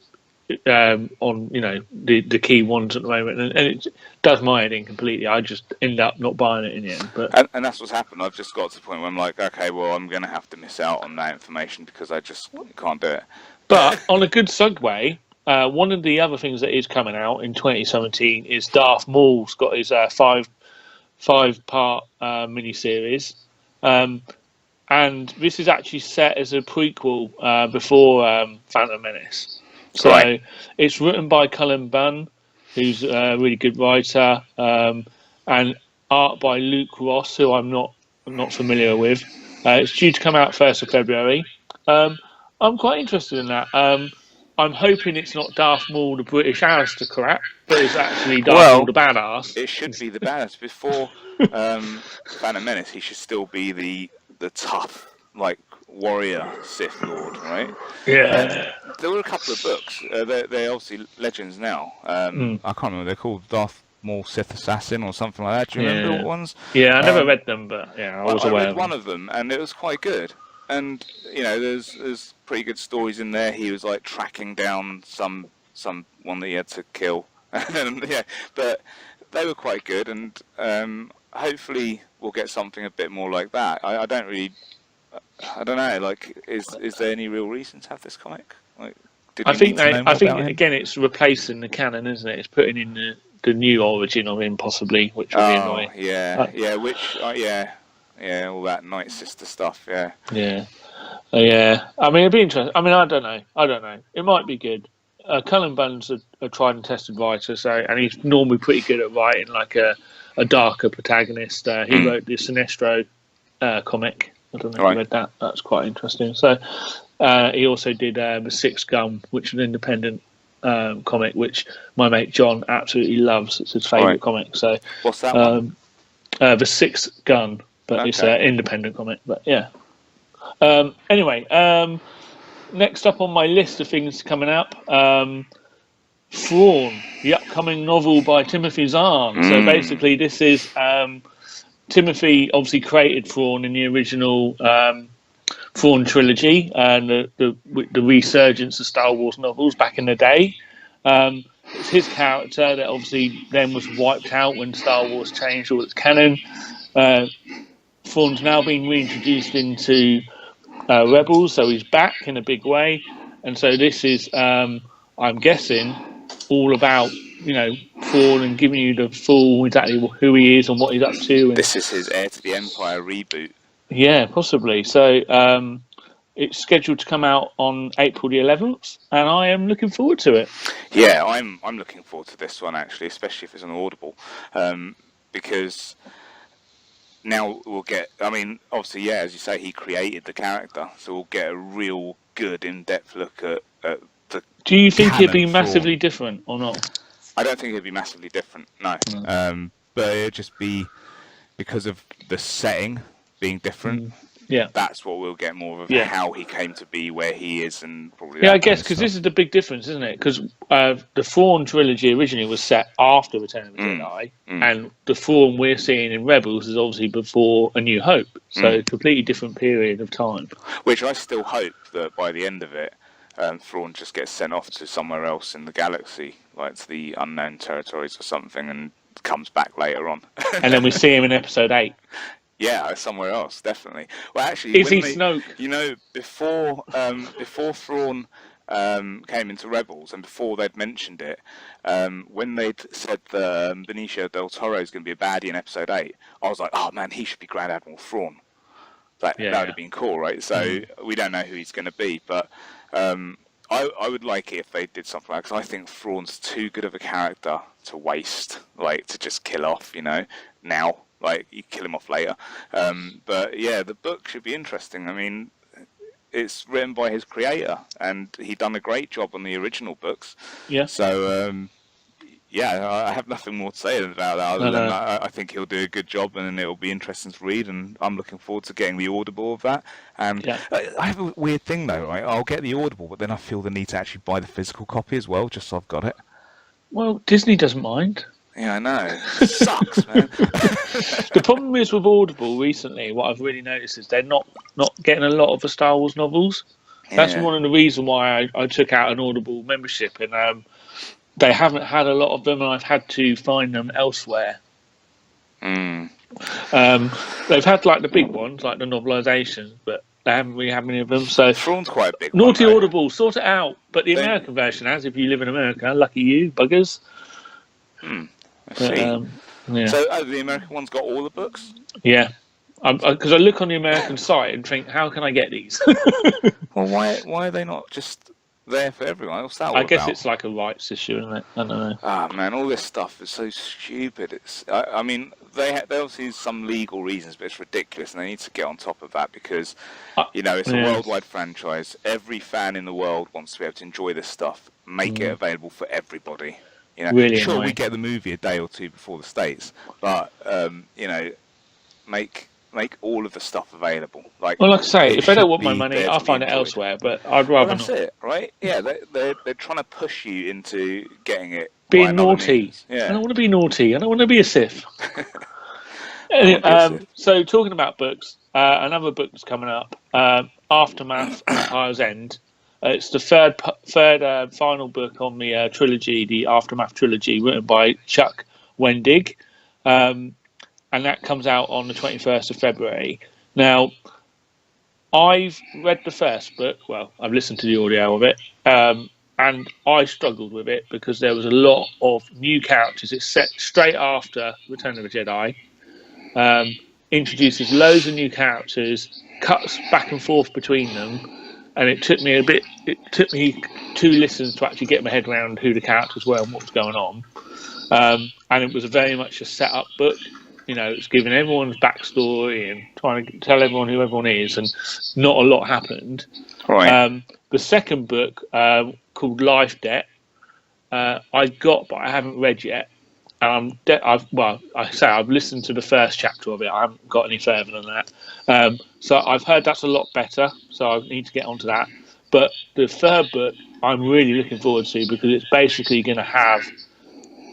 on, the key ones at the moment, and it does my head in completely. I just end up not buying it in the end. But and that's what's happened. I've just got to the point where I'm like, okay, well, I'm going to have to miss out on that information because I just can't do it. But on a good segue. One of the other things that is coming out in 2017 is Darth Maul's got his five-part miniseries, and this is actually set as a prequel before Phantom Menace. So it's written by Cullen Bunn, who's a really good writer, and art by Luke Ross, who I'm not familiar with. It's due to come out 1st of February. I'm quite interested in that. I'm hoping it's not Darth Maul, the British aristocrat, but it's actually Darth Maul, the badass. It should be the badass. Before Phantom Menace, he should still be the tough, like, warrior Sith Lord, right? Yeah. There were a couple of books. They're obviously legends now. I can't remember. They're called Darth Maul Sith Assassin or something like that. Do you remember what ones? Yeah, I never read them, but I was aware. I read one of them, and it was quite good. And there's pretty good stories in there. He was like tracking down some one that he had to kill. But they were quite good, and hopefully we'll get something a bit more like that. I don't know. Like, is there any real reason to have this comic? Like, I think again it's replacing the canon, isn't it? It's putting in the new origin of him possibly, which will be annoying. Yeah, all that Night Sister stuff, yeah. I mean, it'd be interesting. I mean, I don't know. It might be good. Cullen Bunn's a tried and tested writer, and he's normally pretty good at writing like a darker protagonist. He wrote the Sinestro comic. I don't know if you read that. That's quite interesting. So he also did The Sixth Gun, which is an independent comic, which my mate John absolutely loves. It's his favourite comic. So what's that one? The Sixth Gun. But it's an independent comic. But yeah. Anyway, next up on my list of things coming up, Thrawn, the upcoming novel by Timothy Zahn. So basically, this is Timothy obviously created Thrawn in the original Thrawn Trilogy and the resurgence of Star Wars novels back in the day. It's his character that obviously then was wiped out when Star Wars changed all its canon. Thrawn's now been reintroduced into Rebels, so he's back in a big way, and so this is, I'm guessing, all about Thrawn and giving you the full exactly who he is and what he's up to. And this is his Heir to the Empire reboot. Yeah, possibly. So it's scheduled to come out on April the 11th, and I am looking forward to it. Yeah, I'm looking forward to this one actually, especially if it's on Audible, because. Now we'll get, I mean, obviously, as you say, he created the character, so we'll get a real good in-depth look at the. Do you think it'd be massively different or not? I don't think it'd be massively different, no. But it'd just be because of the setting being different. Yeah, that's what we'll get more of how he came to be where he is, and probably. Yeah, I guess because this is the big difference, isn't it? Because the Thrawn trilogy originally was set after Return of the Jedi, and the Thrawn we're seeing in Rebels is obviously before A New Hope, so a completely different period of time. Which I still hope that by the end of it, Thrawn just gets sent off to somewhere else in the galaxy, like to the unknown territories or something, and comes back later on. And then we see him in Episode 8. Yeah, somewhere else, definitely. Well, actually, is he Snoke? Before Thrawn came into Rebels, and before they'd mentioned it, when they'd said Benicio del Toro is going to be a baddie in Episode 8, I was like, oh man, he should be Grand Admiral Thrawn. That would have been cool, right? So we don't know who he's going to be, but I would like it if they did something like that, because I think Thrawn's too good of a character to waste, like to just kill off, now. Like, you kill him off later. But yeah, the book should be interesting. I mean, it's written by his creator, and he done a great job on the original books. Yeah. So, yeah, I have nothing more to say about that other than I think he'll do a good job, and it'll be interesting to read, and I'm looking forward to getting the Audible of that. And I have a weird thing, though, right? I'll get the Audible, but then I feel the need to actually buy the physical copy as well, just so I've got it. Well, Disney doesn't mind. Yeah, I know. It sucks, man. The problem is with Audible recently, what I've really noticed is they're not getting a lot of the Star Wars novels. That's one of the reasons why I took out an Audible membership, and they haven't had a lot of them, and I've had to find them elsewhere. They've had like the big ones, like the novelizations, but they haven't really had many of them. So Thrawn's quite a big naughty one, Audible, sort it out. But the American version has, if you live in America, lucky you, buggers. I see. So the American one's got all the books? Yeah. Because I look on the American site and think, how can I get these? Well, why are they not just there for everyone? What's that all I guess about? it's like a rights issue, isn't it? I don't know. Ah, man, all this stuff is so stupid. I mean, they obviously have some legal reasons, but it's ridiculous, and they need to get on top of that because, it's a worldwide franchise. Every fan in the world wants to be able to enjoy this stuff. Make it available for everybody. Really sure, annoying. We get the movie a day or two before the States, but make all of the stuff available. Like I say, if they don't want my money, I'll find it elsewhere. But I'd rather that's not. it, right? Yeah, they're trying to push you into getting it. Being naughty. Yeah. I don't want to be naughty. I don't want to be a Sith. So talking about books, another book that's coming up, Aftermath: Empire's End. It's the third final book on the trilogy, the Aftermath trilogy, written by Chuck Wendig, and that comes out on the 21st of February. Now, I've read the first book. Well, I've listened to the audio of it, and I struggled with it because there was a lot of new characters. It's set straight after Return of the Jedi. Introduces loads of new characters, cuts back and forth between them. And it took me 2 listens to actually get my head around who the characters were and what was going on. And it was very much a set-up book. It's giving everyone's backstory and trying to tell everyone who everyone is, and not a lot happened. Right. The second book, called Life Debt, I got, but I haven't read yet. I've listened to the first chapter of it. I haven't got any further than that. So I've heard that's a lot better. So I need to get onto that. But the third book, I'm really looking forward to because it's basically going to have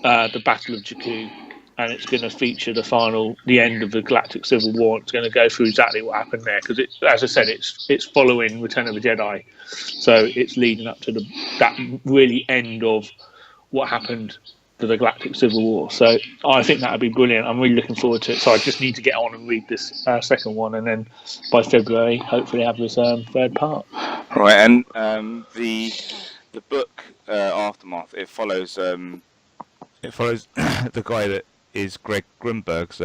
the Battle of Jakku, and it's going to feature the end of the Galactic Civil War. It's going to go through exactly what happened there because, as I said, it's following Return of the Jedi, so it's leading up to that really end of what happened to the Galactic Civil War. So I think that would be brilliant. I'm really looking forward to it. So I just need to get on and read this second one, and then by February, hopefully have this third part. Right, and the book Aftermath, it follows the guy that is Greg Grunberg's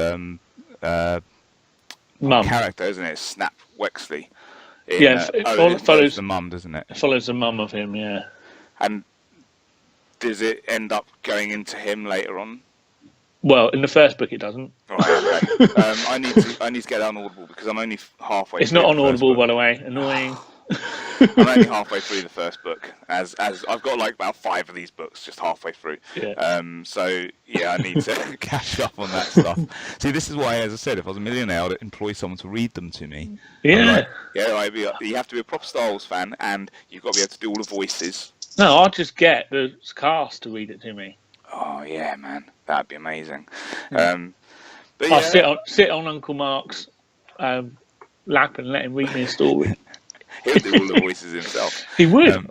character, isn't it? Snap Wexley. It follows the mum, doesn't it? It follows the mum of him, yeah. And does it end up going into him later on? Well, in the first book, it doesn't. Right, okay. I need to get that on Audible because I'm only halfway. It's not on Audible, by the way. Annoying. I'm only halfway through the first book. As I've got like about 5 of these books, just halfway through. Yeah. So yeah, I need to catch up on that stuff. See, this is why, as I said, if I was a millionaire, I'd employ someone to read them to me. Yeah. You have to be a proper Star Wars fan, and you've got to be able to do all the voices. No, I'll just get the cast to read it to me. Oh yeah, man, that'd be amazing. But I'll sit on Uncle Mark's lap and let him read me a story. He'll do all the voices himself. He would.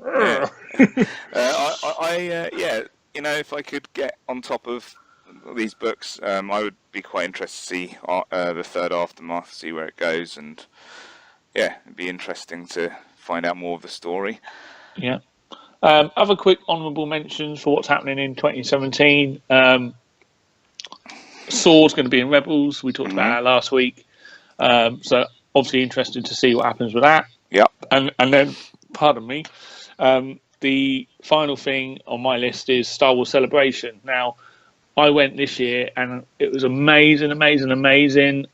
If I could get on top of these books, I would be quite interested to see the third Aftermath, see where it goes, and yeah, it'd be interesting to find out more of the story. Yeah. Other quick honourable mentions for what's happening in 2017. Saw's going to be in Rebels. We talked about that last week. So obviously interested to see what happens with that. Yep. And then, pardon me, the final thing on my list is Star Wars Celebration. Now, I went this year and it was amazing.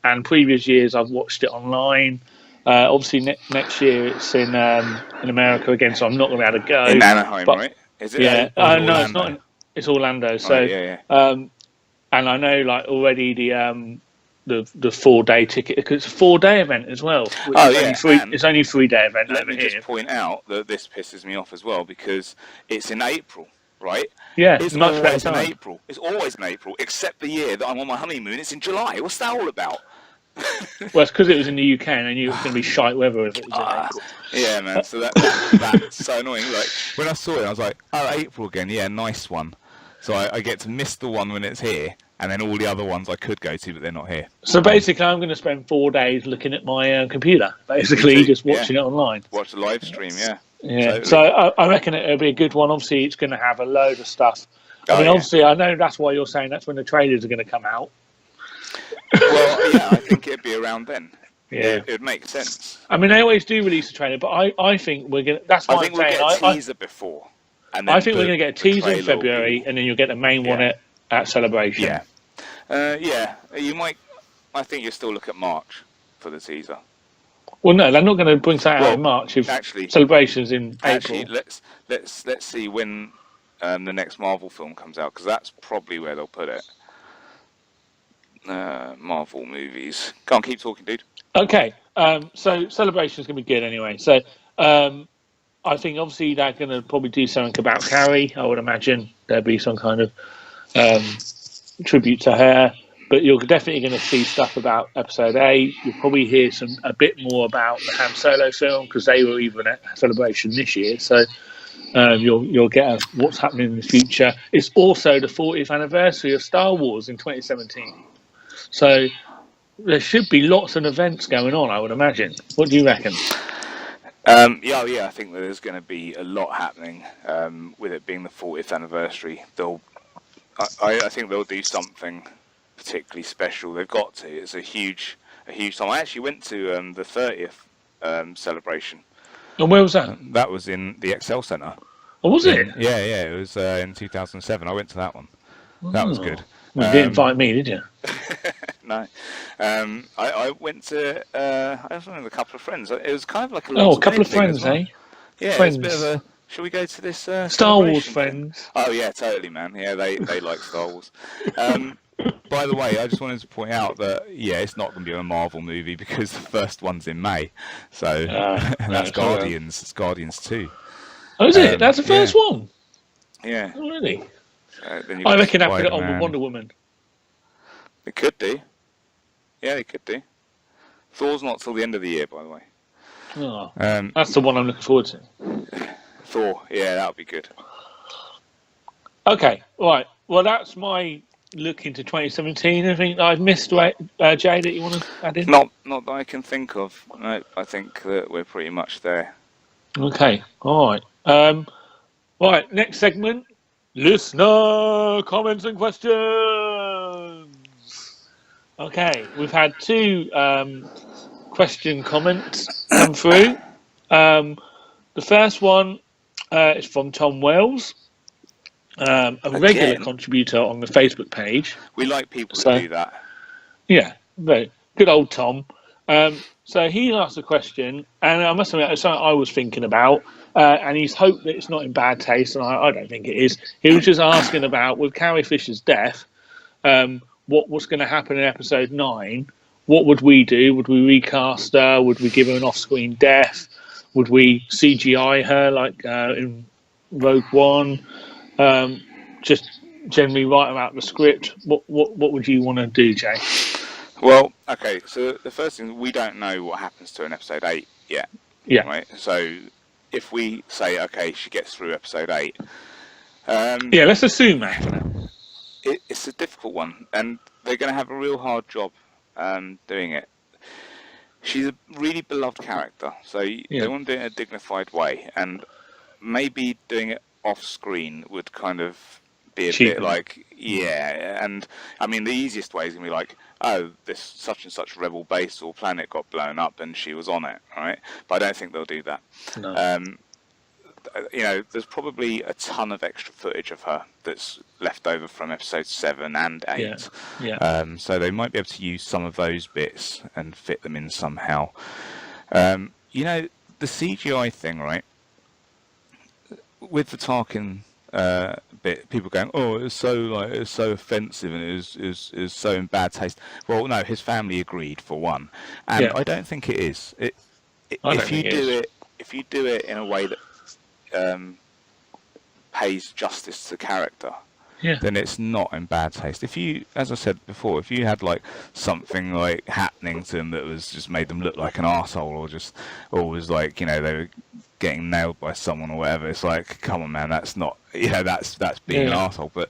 And previous years I've watched it online. Obviously, next year it's in America again, so I'm not going to be able to go. In Anaheim, right? Is it? Yeah. No, it's not. It's Orlando. So, yeah. And I know, like, already the 4-day ticket, because it's a 4-day event as well. It's only a 3-day event. Let me just point out that this pisses me off as well, because it's in April, right? Yeah, it's always in April. It's always in April, except the year that I'm on my honeymoon. It's in July. What's that all about? Well, it's because it was in the UK and I knew it was going to be shite weather if it was in April. Yeah, man. So that's so annoying. Like, when I saw it, I was like, oh, April again. Yeah, nice one. So I get to miss the one when it's here, and then all the other ones I could go to, but they're not here. So basically, I'm going to spend 4 days looking at my computer, basically, just watching it online. Watch the live stream, yeah. Yeah. Totally. So I reckon it'll be a good one. Obviously, it's going to have a load of stuff. Obviously, I know that's why you're saying that's when the trailers are going to come out. Well, yeah, I think it'd be around then. Yeah, it would make sense. I mean, they always do release a trailer, but I think we're going to... That's why I'm saying... I think we'll get a teaser before. And I think we're going to get a teaser in February, and then you'll get the main one at Celebration. Yeah. You might... I think you'll still look at March for the teaser. Well, no, they're not going to bring that out in March. If Celebration's in April. Actually, let's see when the next Marvel film comes out, because that's probably where they'll put it. Marvel movies. Go on, keep talking, dude. Okay. So Celebration's going to be good anyway. So I think obviously they're going to probably do something about Carrie. I would imagine there'll be some kind of tribute to her. But you're definitely going to see stuff about Episode 8. You'll probably hear a bit more about the Han Solo film, because they were even at Celebration this year. So you'll get what's happening in the future. It's also the 40th anniversary of Star Wars in 2017. So there should be lots of events going on, I would imagine. What do you reckon? I think there's going to be a lot happening with it being the 40th anniversary. I think they'll do something particularly special. They've got to. It's a huge time. I actually went to the 30th celebration. And where was that? That was in the Excel Centre. Oh, was it? Yeah. It was in 2007. I went to that one. That was good. You didn't invite me, did you? No. I went to, I was with a couple of friends. It was kind of like a couple of friends, eh? Yeah, friends. It's a bit of a, shall we go to this Star Wars friends? Oh, yeah, totally, man. Yeah, they like Star Wars. By the way, I just wanted to point out that, it's not going to be a Marvel movie, because the first one's in May. So, and that's Guardians. It's Guardians 2. Oh, is it? That's the first one? Yeah. Oh, really? I reckon I put it on with Wonder Woman. They could do. Yeah, they could do. Thor's not till the end of the year, by the way. Oh, that's the one I'm looking forward to. Thor, yeah, that would be good. Okay, right. Well, that's my look into 2017. Anything that I've missed, Jay, that you want to add in? Not that I can think of. No, I think that we're pretty much there. Okay, all right. Right, next segment. Listener comments and questions. Okay, we've had 2 question comments come through. The first one is from Tom Wells, a regular contributor on the Facebook page. We like people to do that. Yeah, very good old Tom. So he asked a question, and I must admit, it's something I was thinking about. And he's hoped that it's not in bad taste, and I don't think it is. He was just asking about, with Carrie Fisher's death, what's going to happen in Episode 9? What would we do? Would we recast her? Would we give her an off-screen death? Would we CGI her like in Rogue One? Just generally write about the script. What would you want to do, Jay? Well, okay. So the first thing, we don't know what happens to her in Episode 8 yet. Yeah. Right. So if we say, okay, she gets through Episode 8. Let's assume that. It's a difficult one, and they're going to have a real hard job doing it. She's a really beloved character, so they want to do it in a dignified way. And maybe doing it off screen would kind of be a Cheapen. bit like, and I mean, the easiest way is going to be like, oh, this such and such rebel base or planet got blown up and she was on it, right? But I don't think they'll do that. No. There's probably a ton of extra footage of her that's left over from episodes 7 and 8. Yeah. So they might be able to use some of those bits and fit them in somehow. The CGI thing, right? With the Tarkin bit, people going, "Oh, it's so offensive and it is so in bad taste." Well, no, his family agreed for one, and I don't think it is. If you do it in a way that pays justice to character, then it's not in bad taste. If you, as I said before, if you had like something like happening to them that was just made them look like an arsehole, or was like, they were getting nailed by someone or whatever, it's like, come on, man, that's not, that's being an arsehole. But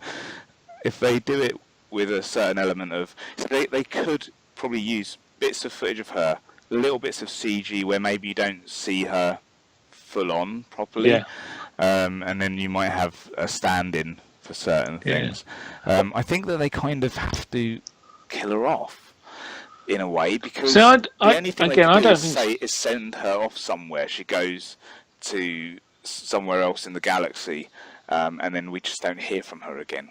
if they do it with a certain element of, they could probably use bits of footage of her, little bits of CG where maybe you don't see her full on properly, and then you might have a stand-in for certain things. I think that they kind of have to kill her off in a way, because the only thing they can do is send her off somewhere. She goes to somewhere else in the galaxy, and then we just don't hear from her again.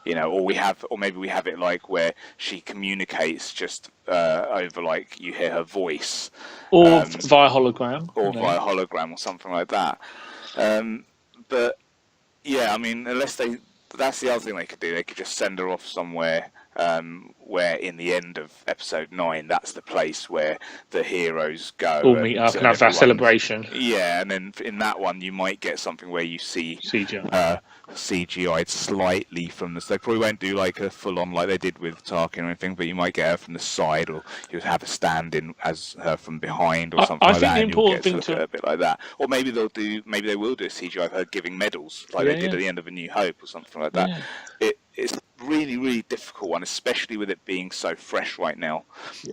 Or maybe we have it like where she communicates just over, like, you hear her voice, or via hologram, via hologram or something like that. But yeah, I mean, that's the other thing they could do. They could just send her off somewhere where in the end of episode 9, that's the place where the heroes go. All meet up and have that celebration. Yeah, and then in that one you might get something where you see CGI'd slightly from the... They probably won't do like a full-on like they did with Tarkin or anything, but you might get her from the side, or you have a stand-in as her from behind or something like that. I think the important thing to... a bit like that. Or maybe they will do a CGI of her giving medals, like they did at the end of A New Hope or something like that. It's really, really difficult one, especially with it being so fresh right now,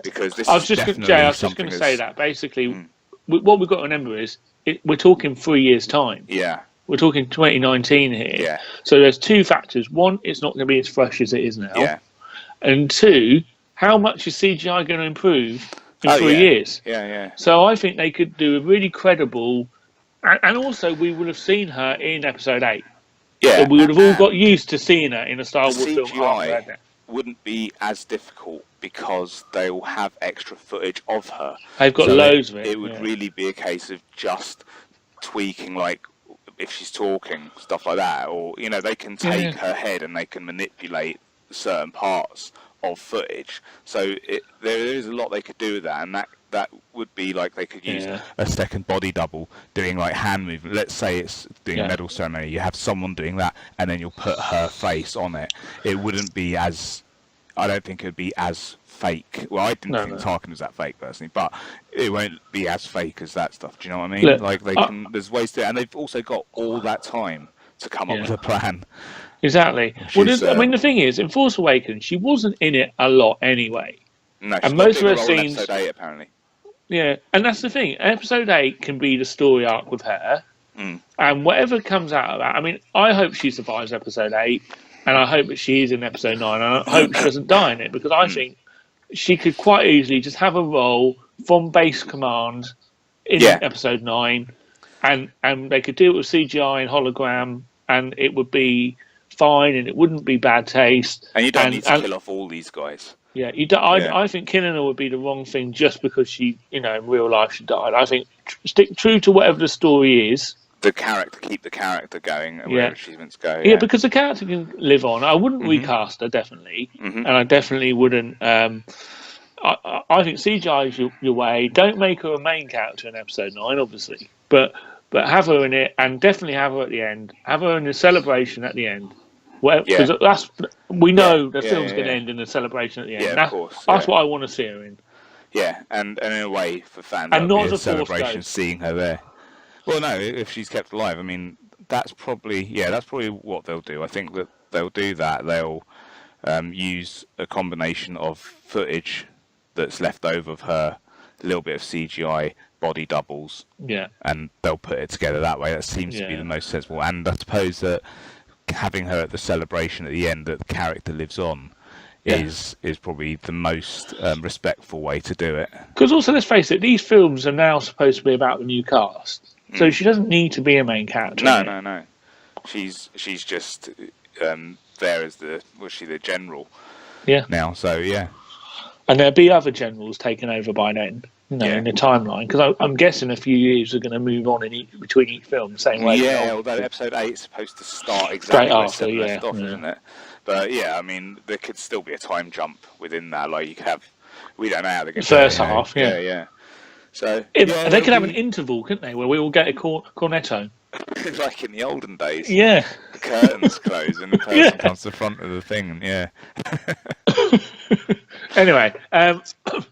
because this is definitely I was just going to say that basically what we've got to remember is we're talking 3 years time. We're talking 2019 here. So there's two factors. One, it's not going to be as fresh as it is now. And two, how much is CGI going to improve in 3 years? So I think they could do a really credible, and also we would have seen her in episode 8. So we would have all got used to seeing her in a Star Wars film after that. Wouldn't be as difficult because they will have extra footage of her. They've got loads of it. It would really be a case of just tweaking, like if she's talking, stuff like that, or they can take her head and they can manipulate certain parts of footage. So there is a lot they could do with that, and that would be like they could use a second body double doing like hand movement. Let's say it's doing a medal ceremony. You have someone doing that, and then you'll put her face on it. It wouldn't be as... I don't think it would be as fake. Well, I didn't think Tarkin was that fake personally, but it won't be as fake as that stuff. Do you know what I mean? Look, like they can. There's ways to, and they've also got all that time to come up with a plan. Exactly. Well, I mean, the thing is, in Force Awakens, she wasn't in it a lot anyway. No, and most of her scenes. Episode 8, apparently. Yeah, and that's the thing. Episode 8 can be the story arc with her, and whatever comes out of that. I mean, I hope she survives episode 8, and I hope that she is in episode 9, and I hope she doesn't die in it, because I think she could quite easily just have a role from base command in episode 9, and they could do it with CGI and hologram, and it would be fine, and it wouldn't be bad taste. And you don't need to kill off all these guys. Yeah, I think killing her would be the wrong thing just because she, in real life she died. I think stick true to whatever the story is. Keep the character going wherever she's meant to go. Yeah, because the character can live on. I wouldn't recast her, definitely. And I definitely wouldn't. I think CGI is your way. Don't make her a main character in episode 9, obviously. But have her in it, and definitely have her at the end. Have her in the celebration at the end. Because we know the film's going to end in a celebration at the end. Yeah, of course. That's what I want to see her in. Yeah, and in a way for fans, and not as a celebration seeing her there. Well, no, if she's kept alive, I mean, that's probably what they'll do. I think that they'll do that. They'll use a combination of footage that's left over of her, a little bit of CGI, body doubles. Yeah. And they'll put it together that way. That seems to be the most sensible. And I suppose that having her at the celebration at the end, that the character lives on, is probably the most respectful way to do it. Because also, let's face it, these films are now supposed to be about the new cast, so she doesn't need to be a main character. No. She's just there as the general. Yeah. Now, so yeah. And there'll be other generals taken over by then, in the timeline. Because I'm guessing a few years are going to move on between each film the same way. Yeah, although episode 8 is supposed to start exactly where 7 left off, isn't it? But yeah, I mean, there could still be a time jump within that. Like you could have, we don't know how they're going to first half, yeah. So they could have an interval, couldn't they, where we all get a cornetto, like in the olden days. Yeah, the curtains close and the person comes to the front of the thing. Yeah. Anyway,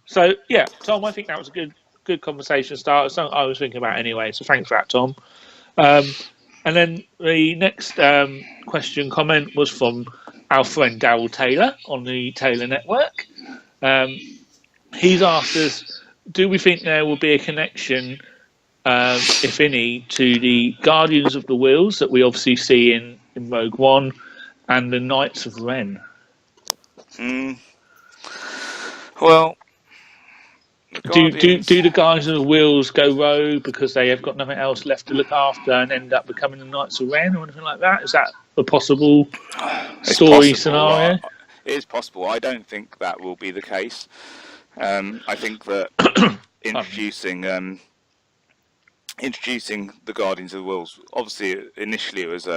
so yeah, Tom, I think that was a good conversation starter. Something I was thinking about anyway. So thanks for that, Tom. And then the next comment was from our friend Darryl Taylor on the Taylor Network. He's asked us, do we think there will be a connection, if any, to the Guardians of the Whills that we obviously see in Rogue One and the Knights of Ren? Well, do the Guardians of the Whills go rogue because they have got nothing else left to look after and end up becoming the Knights of Ren or anything like that? Is that a possible scenario? It is possible. I don't think that will be the case. I think that introducing the Guardians of the Whills, obviously initially it was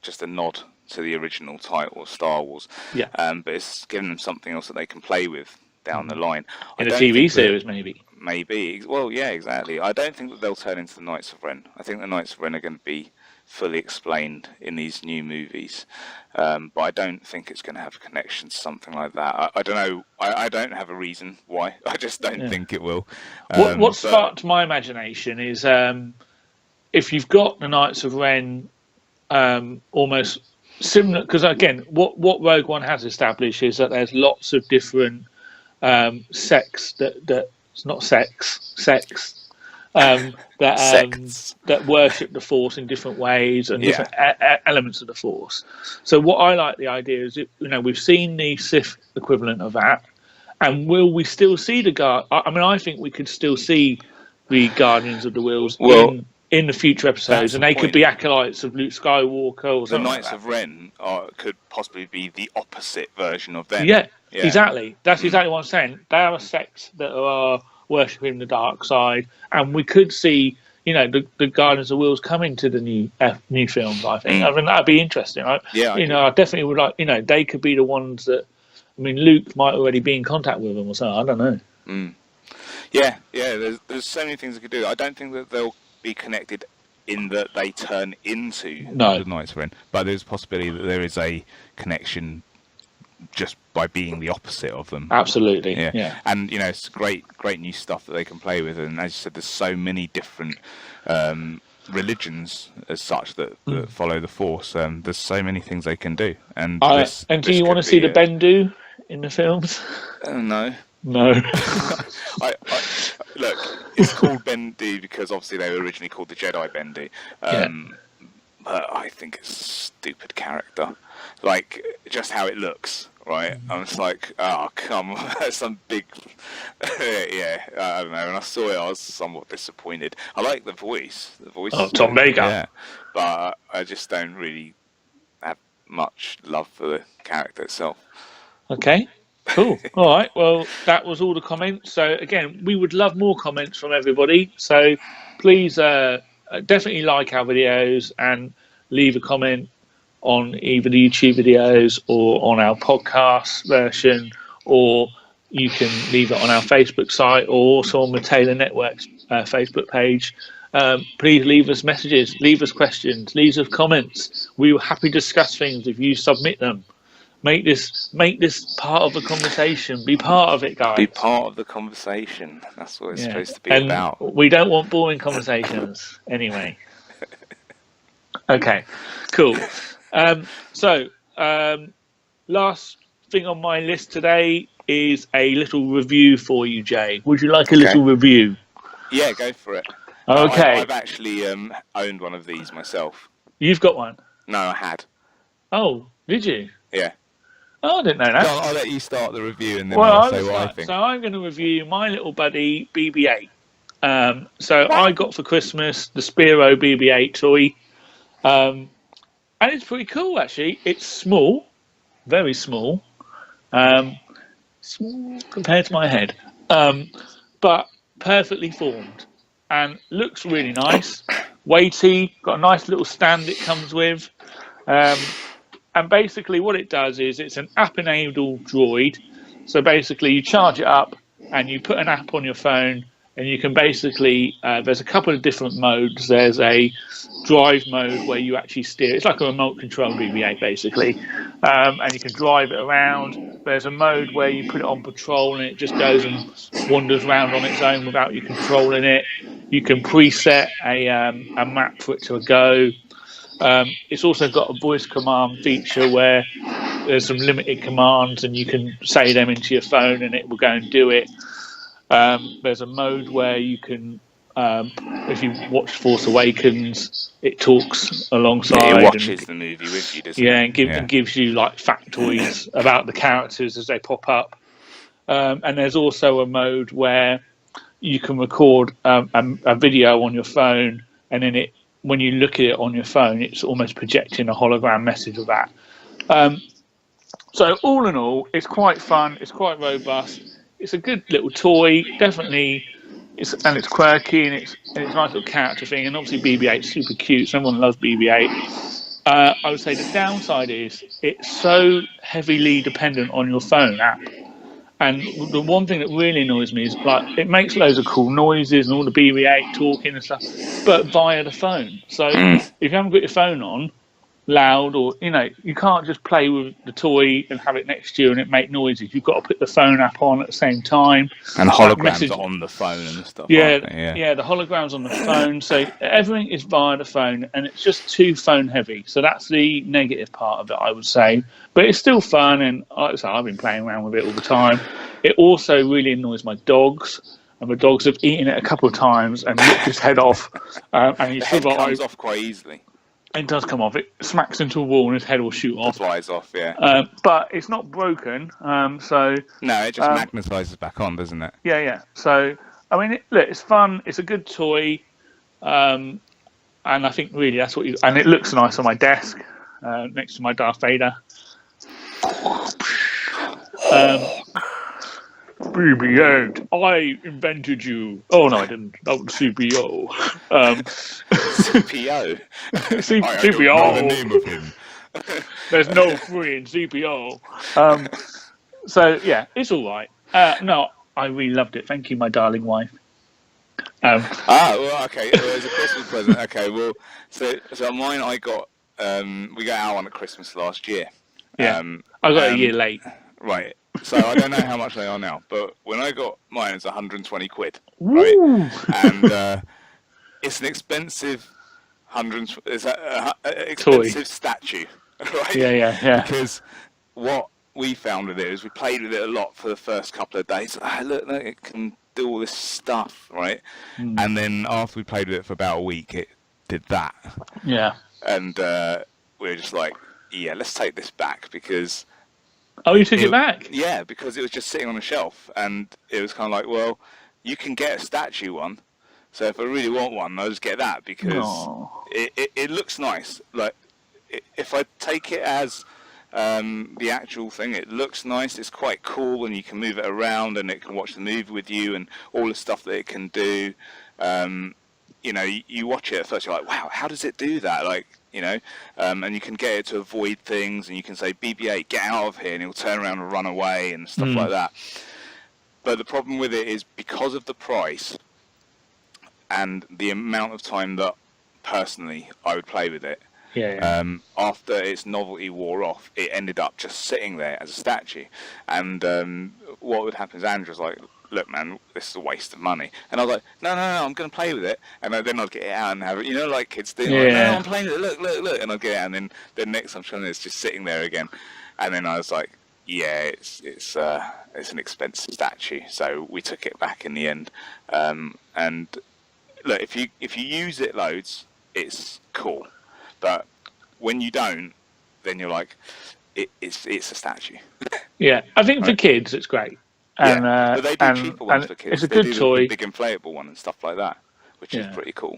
just a nod to the original title of Star Wars. Yeah. But it's given them something else that they can play with down the line. In a TV series, maybe. Maybe. Well, yeah, exactly. I don't think that they'll turn into the Knights of Ren. I think the Knights of Ren are going to be fully explained in these new movies. But I don't think it's going to have a connection to something like that. I don't know. I don't have a reason why. I just don't think it will. What sparked my imagination is if you've got the Knights of Ren almost similar, because again, what Rogue One has established is that there's lots of different sects that worship the Force in different ways and different elements of the Force. So what I like the idea is, we've seen the Sith equivalent of that, and will we still see I think we could still see the Guardians of the Whills in the future episodes, and they could be acolytes of Luke Skywalker or something. The Knights of Ren could possibly be the opposite version of them. Yeah, exactly. That's exactly what I'm saying. They are a sect that are worshipping the dark side, and we could see, the Guardians of the Whills coming to the new films. I think. I mean, that'd be interesting. I definitely would like. They could be the ones that. I mean, Luke might already be in contact with them or something. I don't know. Yeah. There's so many things they could do. I don't think that they'll be connected in that they turn into the Knights of Ren, but there's a possibility that there is a connection just by being the opposite of them. Absolutely, yeah. And it's great new stuff that they can play with, and as you said, there's so many different religions as such that follow the Force. There's so many things they can do, and do you want to see the Bendu in the films? No. Look, it's called Bendu because obviously they were originally called the Jedi Bendu. But I think it's a stupid character. Like, just how it looks, right? I'm just like, oh, come on, that's some big... I don't know. When I saw it, I was somewhat disappointed. I like the voice. The voice of Tom Baker. Yeah, but I just don't really have much love for the character itself. Okay. Cool. All right. Well, that was all the comments. So again, we would love more comments from everybody. So please definitely like our videos and leave a comment on either the YouTube videos or on our podcast version, or you can leave it on our Facebook site or also on the Taylor Network's Facebook page. Please leave us messages, leave us questions, leave us comments. We will happily discuss things if you submit them. Make this part of the conversation. Be part of it, guys. Be part of the conversation. That's what it's supposed to be about. We don't want boring conversations anyway. Okay, cool. Last thing on my list today is a little review for you, Jay. Would you like a little review? Yeah, go for it. Okay. I've actually owned one of these myself. You've got one? No, I had. Oh, did you? Yeah. Oh, I didn't know that. I'll let you start the review and then I'll say what I think. So I'm going to review my little buddy BB-8. So I got for Christmas the Spiro BB-8 toy. And it's pretty cool, actually. It's small, very small. Small compared to my head. But perfectly formed. And looks really nice. Weighty, got a nice little stand it comes with. And basically what it does is it's an app-enabled droid. So basically you charge it up and you put an app on your phone and you can basically, there's a couple of different modes. There's a drive mode where you actually steer. It's like a remote control BB-8 basically. And you can drive it around. There's a mode where you put it on patrol and it just goes and wanders around on its own without you controlling it. You can preset a map for it to go. It's also got a voice command feature where there's some limited commands and you can say them into your phone and it will go and do it. There's a mode where you can, if you watch Force Awakens, it talks alongside. It watches the movie with you, doesn't it? And gives you like factoids about the characters as they pop up. And there's also a mode where you can record a video on your phone and then when you look at it on your phone, it's almost projecting a hologram message of that. So all in all, it's quite fun. It's quite robust. It's a good little toy. Definitely, it's quirky and it's a nice little character thing. And obviously, BB-8 is super cute. So everyone loves BB-8. I would say the downside is it's so heavily dependent on your phone app. And the one thing that really annoys me is like it makes loads of cool noises and all the BB-8 talking and stuff, but via the phone. So if you haven't got your phone on loud, or you can't just play with the toy and have it next to you and it make noises. You've got to put the phone app on at the same time. And holograms are on the phone and stuff. Yeah, the holograms on the phone. So everything is via the phone, and it's just too phone heavy. So that's the negative part of it, I would say. But it's still fun, and like I say, I've been playing around with it all the time. It also really annoys my dogs, and the dogs have eaten it a couple of times and ripped his head off. And he survived. It comes off quite easily. It does come off. It smacks into a wall and his head will shoot off. It flies off, yeah. But it's not broken, so... No, it just magnetises back on, doesn't it? Yeah. So, I mean, look, it's fun. It's a good toy. And I think really that's what you... And it looks nice on my desk, next to my Darth Vader. BB-8, I invented you. Oh, no, I didn't. That was CPO. CPO? CPO. I don't know the name of him. There's no free in CPO. So, yeah, it's all right. No, I really loved it. Thank you, my darling wife. Well, okay. Well, it was a Christmas present. Okay, well, so mine I got, we got our one at Christmas last year. Yeah, I got a year late. Right. So I don't know how much they are now, but when I got mine, it's 120 quid, right? Woo! And it's an expensive expensive statue, right? Yeah. Because what we found with it is we played with it a lot for the first couple of days. Look, it can do all this stuff, right? And then after we played with it for about a week, it did that. Yeah. And we were just like, yeah, let's take this back because... Oh, you took it back? Yeah, because it was just sitting on a shelf, and it was kind of like, well, you can get a statue one, so if I really want one, I'll just get that because it looks nice. Like, if I take it as the actual thing, it looks nice. It's quite cool, and you can move it around, and it can watch the movie with you, and all the stuff that it can do. You watch it at first, you're like, wow, how does it do that? Like, and you can get it to avoid things, and you can say, BB-8, get out of here, and it'll turn around and run away and stuff like that. But the problem with it is because of the price and the amount of time that, personally, I would play with it, after its novelty wore off, it ended up just sitting there as a statue. And what would happen is Andrew was like, look, man, this is a waste of money. And I was like, no, I'm going to play with it. And then I'd get it out and have it, like kids do. Like, no, I'm playing with it, look. And I'd get it out, and then the next time I'm showing it, it's just sitting there again. And then I was like, yeah, it's an expensive statue, so we took it back in the end. And look, if you use it loads, it's cool, but when you don't, then you're like, it's a statue. Yeah, I think for kids it's great. And, but they do cheaper ones for kids. It's a good toy. The big inflatable one and stuff like that, which is pretty cool.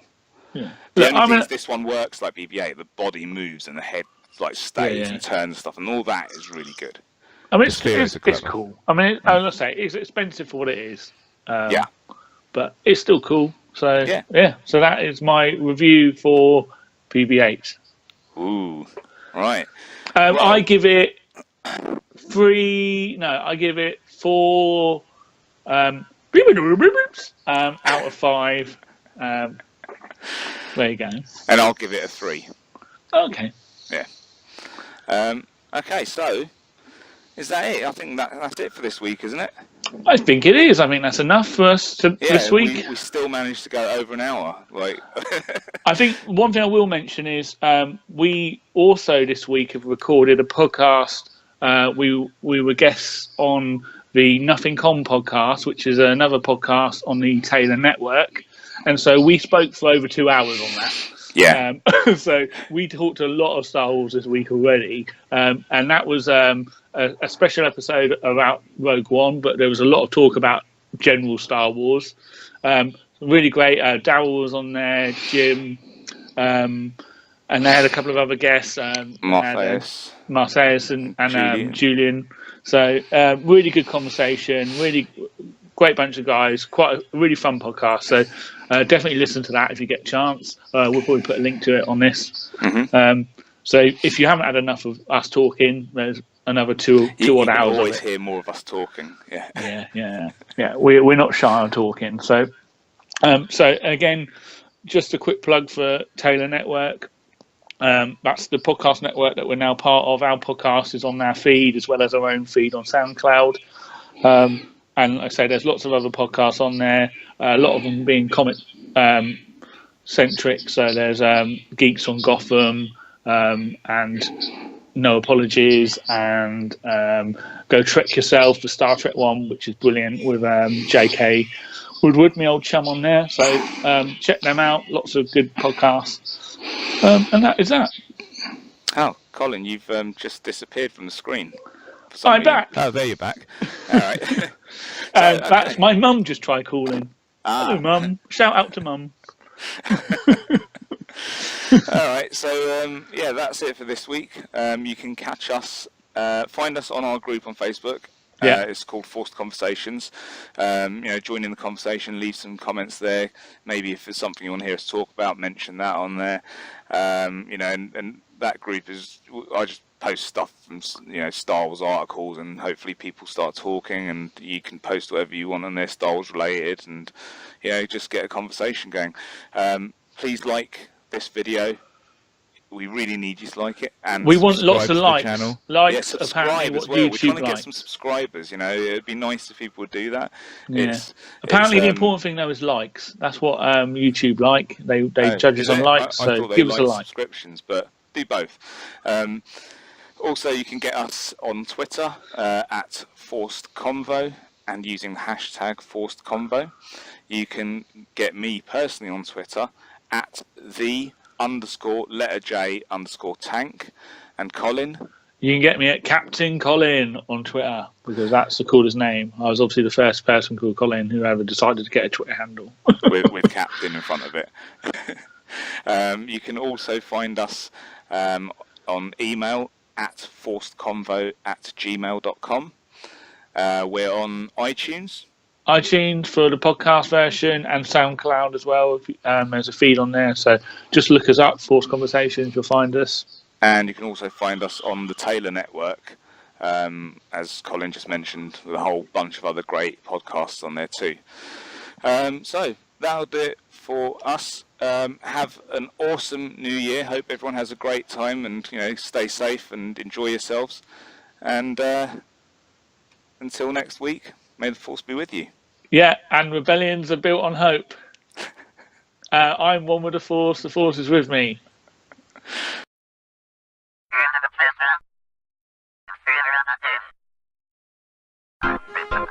Yeah. The only thing is this one works like BB-8. The body moves and the head like stays and turns and stuff, and all that is really good. I mean, it's cool. I mean, I must say, it's expensive for what it is. But it's still cool. So so that is my review for BB-8. Ooh, right. I give it 3. No, I give it 4 out of 5. There you go. And I'll give it a 3. Okay. Yeah. Okay, so is that it? I think that's it for this week, isn't it? I think it is. I mean, that's enough for us this week. We still managed to go over an hour. Like, I think one thing I will mention is we also this week have recorded a podcast. We were guests on the Nothing Com podcast, which is another podcast on the Taylor Network, and so we spoke for over 2 hours on that. Yeah. So we talked a lot of Star Wars this week already, and that was a special episode about Rogue One, but there was a lot of talk about general Star Wars. Really great. Darryl was on there, Jim, and they had a couple of other guests, Marseilles and Julian. So really good conversation, really great bunch of guys, quite a really fun podcast. So definitely listen to that if you get a chance. We'll probably put a link to it on this. Mm-hmm. So if you haven't had enough of us talking, there's another two odd hours. You always of it. hear more of us talking. Yeah. We're not shy on talking. So again, just a quick plug for Taylor Network. That's the podcast network that we're now part of. Our podcast is on our feed as well as our own feed on SoundCloud. And like I say, there's lots of other podcasts on there. A lot of them being comic centric. So there's Geeks on Gotham and No Apologies and Go Trek Yourself, the Star Trek one, which is brilliant with J.K. Woodward, my old chum on there. So check them out. Lots of good podcasts. And that is that. Oh, Colin, you've just disappeared from the screen. I'm back. Oh, there you're back. All right. That's my mum just tried calling. Hello, Mum. Shout out to Mum. All right. So, that's it for this week. You can catch us, find us on our group on Facebook. It's called Forced Conversations. Join in the conversation, leave some comments there. Maybe if there's something you want to hear us talk about, mention that on there. And that group is, I just post stuff from Star Wars articles, and hopefully people start talking, and you can post whatever you want on there, Star Wars related, and just get a conversation going. Please like this video. We really need you to like it, and we want lots of likes. Channel. Likes, apparently, what well. YouTube We're trying to like. get some subscribers. It'd be nice if people would do that. Yeah. Apparently, the important thing though is likes. That's what YouTube like. They judge us on likes. So give us a like. Subscriptions, but do both. Also, you can get us on Twitter at Forced Convo and using the hashtag Forced Convo. You can get me personally on Twitter at _J_tank, and Colin. You can get me at Captain Colin on Twitter because that's the coolest name. I was obviously the first person called Colin who ever decided to get a Twitter handle with Captain in front of it. You can also find us on email at forcedconvo@gmail.com. We're on iTunes for the podcast version and SoundCloud as well. There's a feed on there, so just look us up, Forced Conversations, you'll find us. And you can also find us on the Taylor Network, as Colin just mentioned, with a whole bunch of other great podcasts on there too. So that'll do it for us. Have an awesome new year. Hope everyone has a great time, and stay safe and enjoy yourselves. And until next week, may the Force be with you. Yeah, and rebellions are built on hope. I'm one with the Force is with me. Bye.